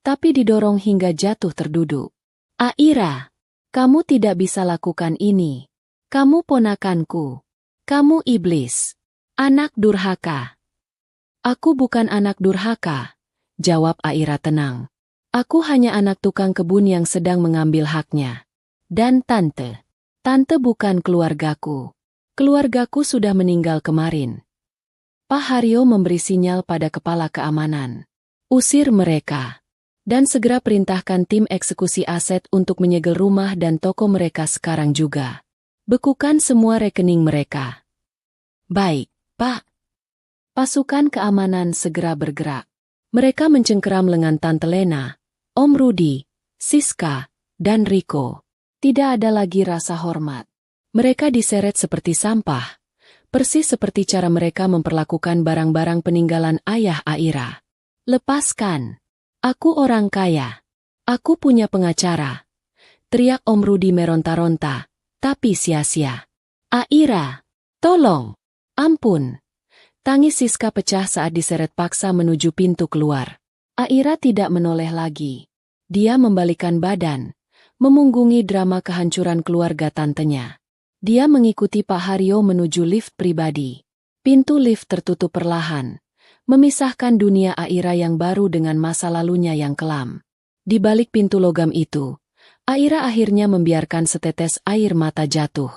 tapi didorong hingga jatuh terduduk. Aira, kamu tidak bisa lakukan ini. Kamu ponakanku. Kamu iblis. Anak durhaka. Aku bukan anak durhaka, jawab Aira tenang. Aku hanya anak tukang kebun yang sedang mengambil haknya. Dan tante bukan keluargaku. Keluargaku sudah meninggal kemarin. Pak Haryo memberi sinyal pada kepala keamanan. Usir mereka. Dan segera perintahkan tim eksekusi aset untuk menyegel rumah dan toko mereka sekarang juga. Bekukan semua rekening mereka. Baik, Pak. Pasukan keamanan segera bergerak. Mereka mencengkeram lengan Tante Lena, Om Rudi, Siska, dan Riko. Tidak ada lagi rasa hormat. Mereka diseret seperti sampah. Persis seperti cara mereka memperlakukan barang-barang peninggalan ayah Aira. Lepaskan. Aku orang kaya. Aku punya pengacara. Teriak Om Rudi meronta-ronta, tapi sia-sia. Aira, tolong. Ampun. Tangis Siska pecah saat diseret paksa menuju pintu keluar. Aira tidak menoleh lagi. Dia membalikan badan, memunggungi drama kehancuran keluarga tantenya. Dia mengikuti Pak Haryo menuju lift pribadi. Pintu lift tertutup perlahan, memisahkan dunia Aira yang baru dengan masa lalunya yang kelam. Di balik pintu logam itu, Aira akhirnya membiarkan setetes air mata jatuh.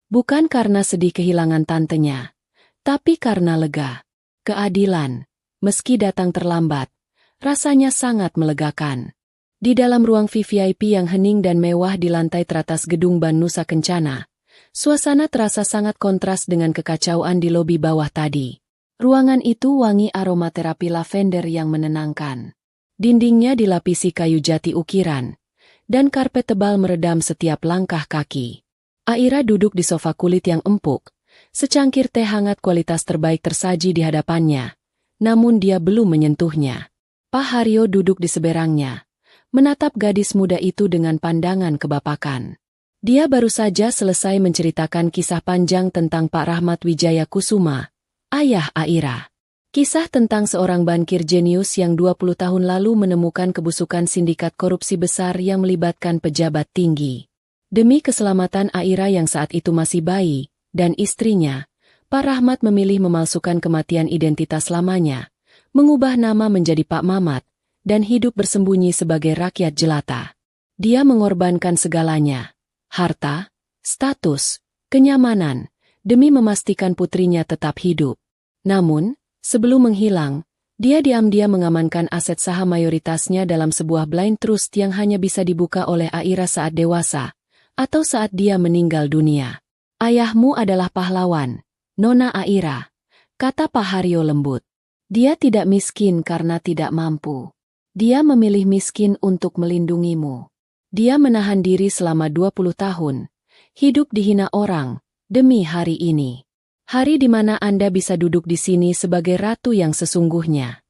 Bukan karena sedih kehilangan tantenya, tapi karena lega. Keadilan, meski datang terlambat, rasanya sangat melegakan. Di dalam ruang VVIP yang hening dan mewah di lantai teratas gedung Ban Nusa Kencana, suasana terasa sangat kontras dengan kekacauan di lobi bawah tadi. Ruangan itu wangi aromaterapi lavender yang menenangkan. Dindingnya dilapisi kayu jati ukiran, dan karpet tebal meredam setiap langkah kaki. Aira duduk di sofa kulit yang empuk, secangkir teh hangat kualitas terbaik tersaji di hadapannya, namun dia belum menyentuhnya. Pak Haryo duduk di seberangnya, menatap gadis muda itu dengan pandangan kebapakan. Dia baru saja selesai menceritakan kisah panjang tentang Pak Rahmat Wijaya Kusuma, ayah Aira. Kisah tentang seorang bankir jenius yang 20 tahun lalu menemukan kebusukan sindikat korupsi besar yang melibatkan pejabat tinggi. Demi keselamatan Aira yang saat itu masih bayi, dan istrinya, Pak Rahmat memilih memalsukan kematian identitas lamanya, mengubah nama menjadi Pak Mamat, dan hidup bersembunyi sebagai rakyat jelata. Dia mengorbankan segalanya. Harta, status, kenyamanan, demi memastikan putrinya tetap hidup. Namun, sebelum menghilang, dia diam-diam mengamankan aset saham mayoritasnya dalam sebuah blind trust yang hanya bisa dibuka oleh Aira saat dewasa, atau saat dia meninggal dunia. Ayahmu adalah pahlawan, Nona Aira, kata Pak Haryo lembut. Dia tidak miskin karena tidak mampu. Dia memilih miskin untuk melindungimu. Dia menahan diri selama 20 tahun, hidup dihina orang, demi hari ini. Hari di mana Anda bisa duduk di sini sebagai ratu yang sesungguhnya.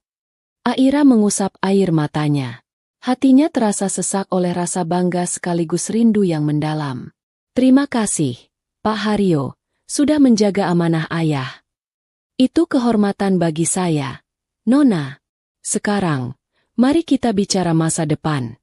Aira mengusap air matanya. Hatinya terasa sesak oleh rasa bangga sekaligus rindu yang mendalam. Terima kasih, Pak Haryo, sudah menjaga amanah ayah. Itu kehormatan bagi saya, Nona. Sekarang, mari kita bicara masa depan.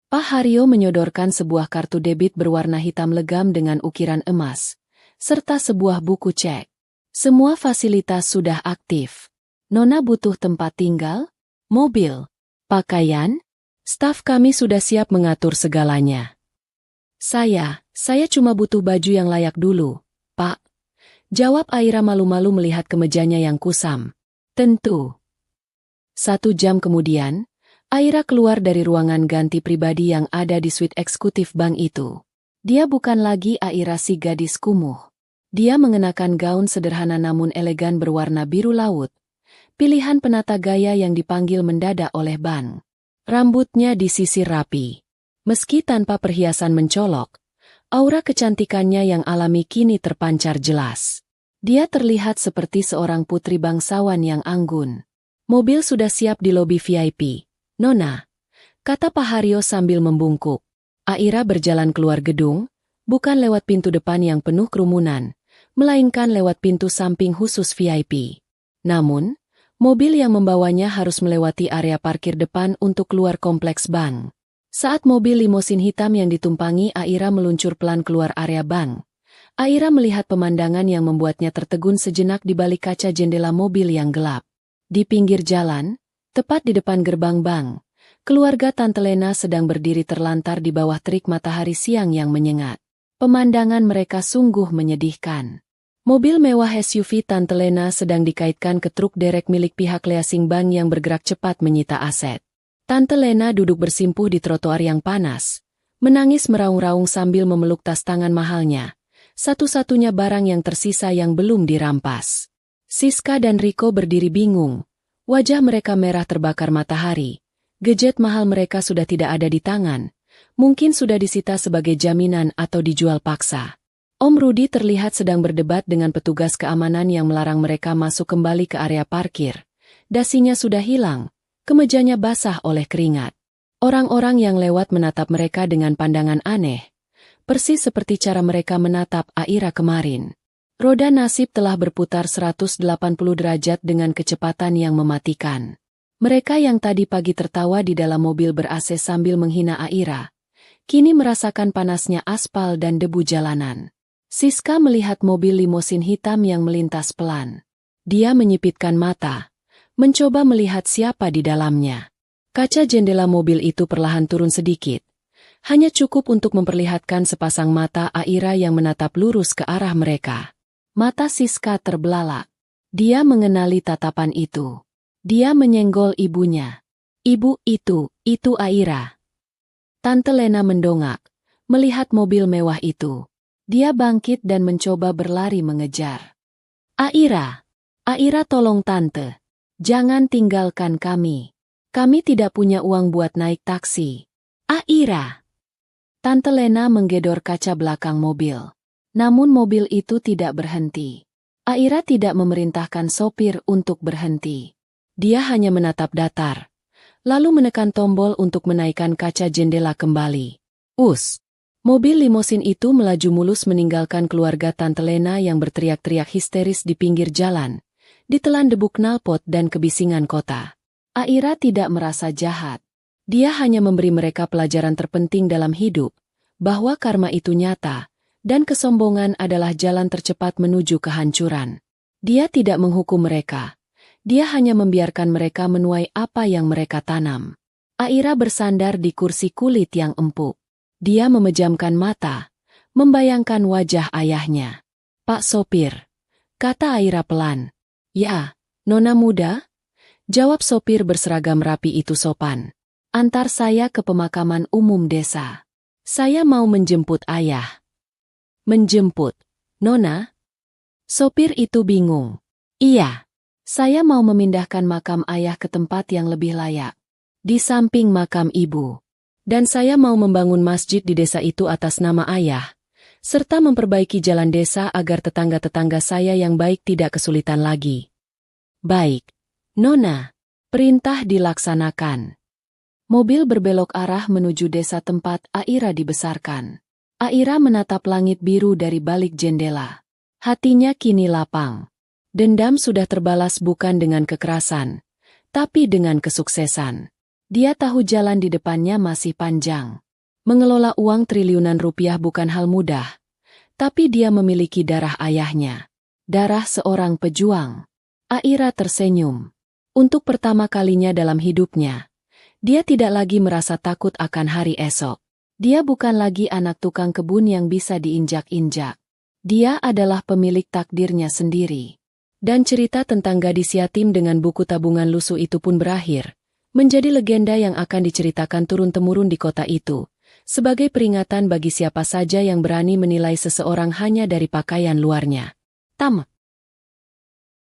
Pak Haryo menyodorkan sebuah kartu debit berwarna hitam legam dengan ukiran emas, serta sebuah buku cek. Semua fasilitas sudah aktif. Nona butuh tempat tinggal, mobil, pakaian, staf kami sudah siap mengatur segalanya. Saya cuma butuh baju yang layak dulu, Pak. Jawab Aira malu-malu melihat kemejanya yang kusam. Tentu. 1 jam kemudian, Aira keluar dari ruangan ganti pribadi yang ada di suite eksekutif bank itu. Dia bukan lagi Aira si gadis kumuh. Dia mengenakan gaun sederhana namun elegan berwarna biru laut. Pilihan penata gaya yang dipanggil mendadak oleh bank. Rambutnya disisir rapi. Meski tanpa perhiasan mencolok, aura kecantikannya yang alami kini terpancar jelas. Dia terlihat seperti seorang putri bangsawan yang anggun. Mobil sudah siap di lobi VIP. Nona, kata Pak Haryo sambil membungkuk. Aira berjalan keluar gedung, bukan lewat pintu depan yang penuh kerumunan, melainkan lewat pintu samping khusus VIP. Namun, Mobil yang membawanya harus melewati area parkir depan untuk keluar kompleks bank. Saat mobil limosin hitam yang ditumpangi Aira meluncur pelan keluar area bank, Aira melihat pemandangan yang membuatnya tertegun sejenak di balik kaca jendela mobil yang gelap. Di pinggir jalan, tepat di depan gerbang bank, keluarga Tante Lena sedang berdiri terlantar di bawah terik matahari siang yang menyengat. Pemandangan mereka sungguh menyedihkan. Mobil mewah SUV Tante Lena sedang dikaitkan ke truk derek milik pihak leasing bank yang bergerak cepat menyita aset. Tante Lena duduk bersimpuh di trotoar yang panas, menangis meraung-raung sambil memeluk tas tangan mahalnya, satu-satunya barang yang tersisa yang belum dirampas. Siska dan Riko berdiri bingung, wajah mereka merah terbakar matahari. Gadget mahal mereka sudah tidak ada di tangan, mungkin sudah disita sebagai jaminan atau dijual paksa. Om Rudi terlihat sedang berdebat dengan petugas keamanan yang melarang mereka masuk kembali ke area parkir. Dasinya sudah hilang. Kemejanya basah oleh keringat. Orang-orang yang lewat menatap mereka dengan pandangan aneh, persis seperti cara mereka menatap Aira kemarin. Roda nasib telah berputar 180 derajat dengan kecepatan yang mematikan. Mereka yang tadi pagi tertawa di dalam mobil ber-AC sambil menghina Aira, kini merasakan panasnya aspal dan debu jalanan. Siska melihat mobil limosin hitam yang melintas pelan. Dia menyipitkan mata, mencoba melihat siapa di dalamnya. Kaca jendela mobil itu perlahan turun sedikit. Hanya cukup untuk memperlihatkan sepasang mata Aira yang menatap lurus ke arah mereka. Mata Siska terbelalak. Dia mengenali tatapan itu. Dia menyenggol ibunya. Ibu itu Aira. Tante Lena mendongak, melihat mobil mewah itu. Dia bangkit dan mencoba berlari mengejar. Aira tolong tante. Jangan tinggalkan kami. Kami tidak punya uang buat naik taksi. Aira. Tante Lena menggedor kaca belakang mobil. Namun mobil itu tidak berhenti. Aira tidak memerintahkan sopir untuk berhenti. Dia hanya menatap datar, lalu menekan tombol untuk menaikkan kaca jendela kembali. Mobil limosin itu melaju mulus meninggalkan keluarga Tante Lena yang berteriak-teriak histeris di pinggir jalan, ditelan debu knalpot dan kebisingan kota. Aira tidak merasa jahat. Dia hanya memberi mereka pelajaran terpenting dalam hidup, bahwa karma itu nyata, dan kesombongan adalah jalan tercepat menuju kehancuran. Dia tidak menghukum mereka. Dia hanya membiarkan mereka menuai apa yang mereka tanam. Aira bersandar di kursi kulit yang empuk. Dia memejamkan mata, membayangkan wajah ayahnya. Pak sopir, kata Aira pelan. Ya, nona muda? Jawab sopir berseragam rapi itu sopan. Antar saya ke pemakaman umum desa. Saya mau menjemput ayah. Menjemput, nona? Sopir itu bingung. Iya, saya mau memindahkan makam ayah ke tempat yang lebih layak. Di samping makam ibu. Dan saya mau membangun masjid di desa itu atas nama ayah, serta memperbaiki jalan desa agar tetangga-tetangga saya yang baik tidak kesulitan lagi. Baik, nona. Perintah dilaksanakan. Mobil berbelok arah menuju desa tempat Aira dibesarkan. Aira menatap langit biru dari balik jendela. Hatinya kini lapang. Dendam sudah terbalas bukan dengan kekerasan, tapi dengan kesuksesan. Dia tahu jalan di depannya masih panjang. Mengelola uang triliunan rupiah bukan hal mudah. Tapi dia memiliki darah ayahnya. Darah seorang pejuang. Aira tersenyum. Untuk pertama kalinya dalam hidupnya, dia tidak lagi merasa takut akan hari esok. Dia bukan lagi anak tukang kebun yang bisa diinjak-injak. Dia adalah pemilik takdirnya sendiri. Dan cerita tentang gadis yatim dengan buku tabungan lusuh itu pun berakhir. Menjadi legenda yang akan diceritakan turun-temurun di kota itu, sebagai peringatan bagi siapa saja yang berani menilai seseorang hanya dari pakaian luarnya. Tamat.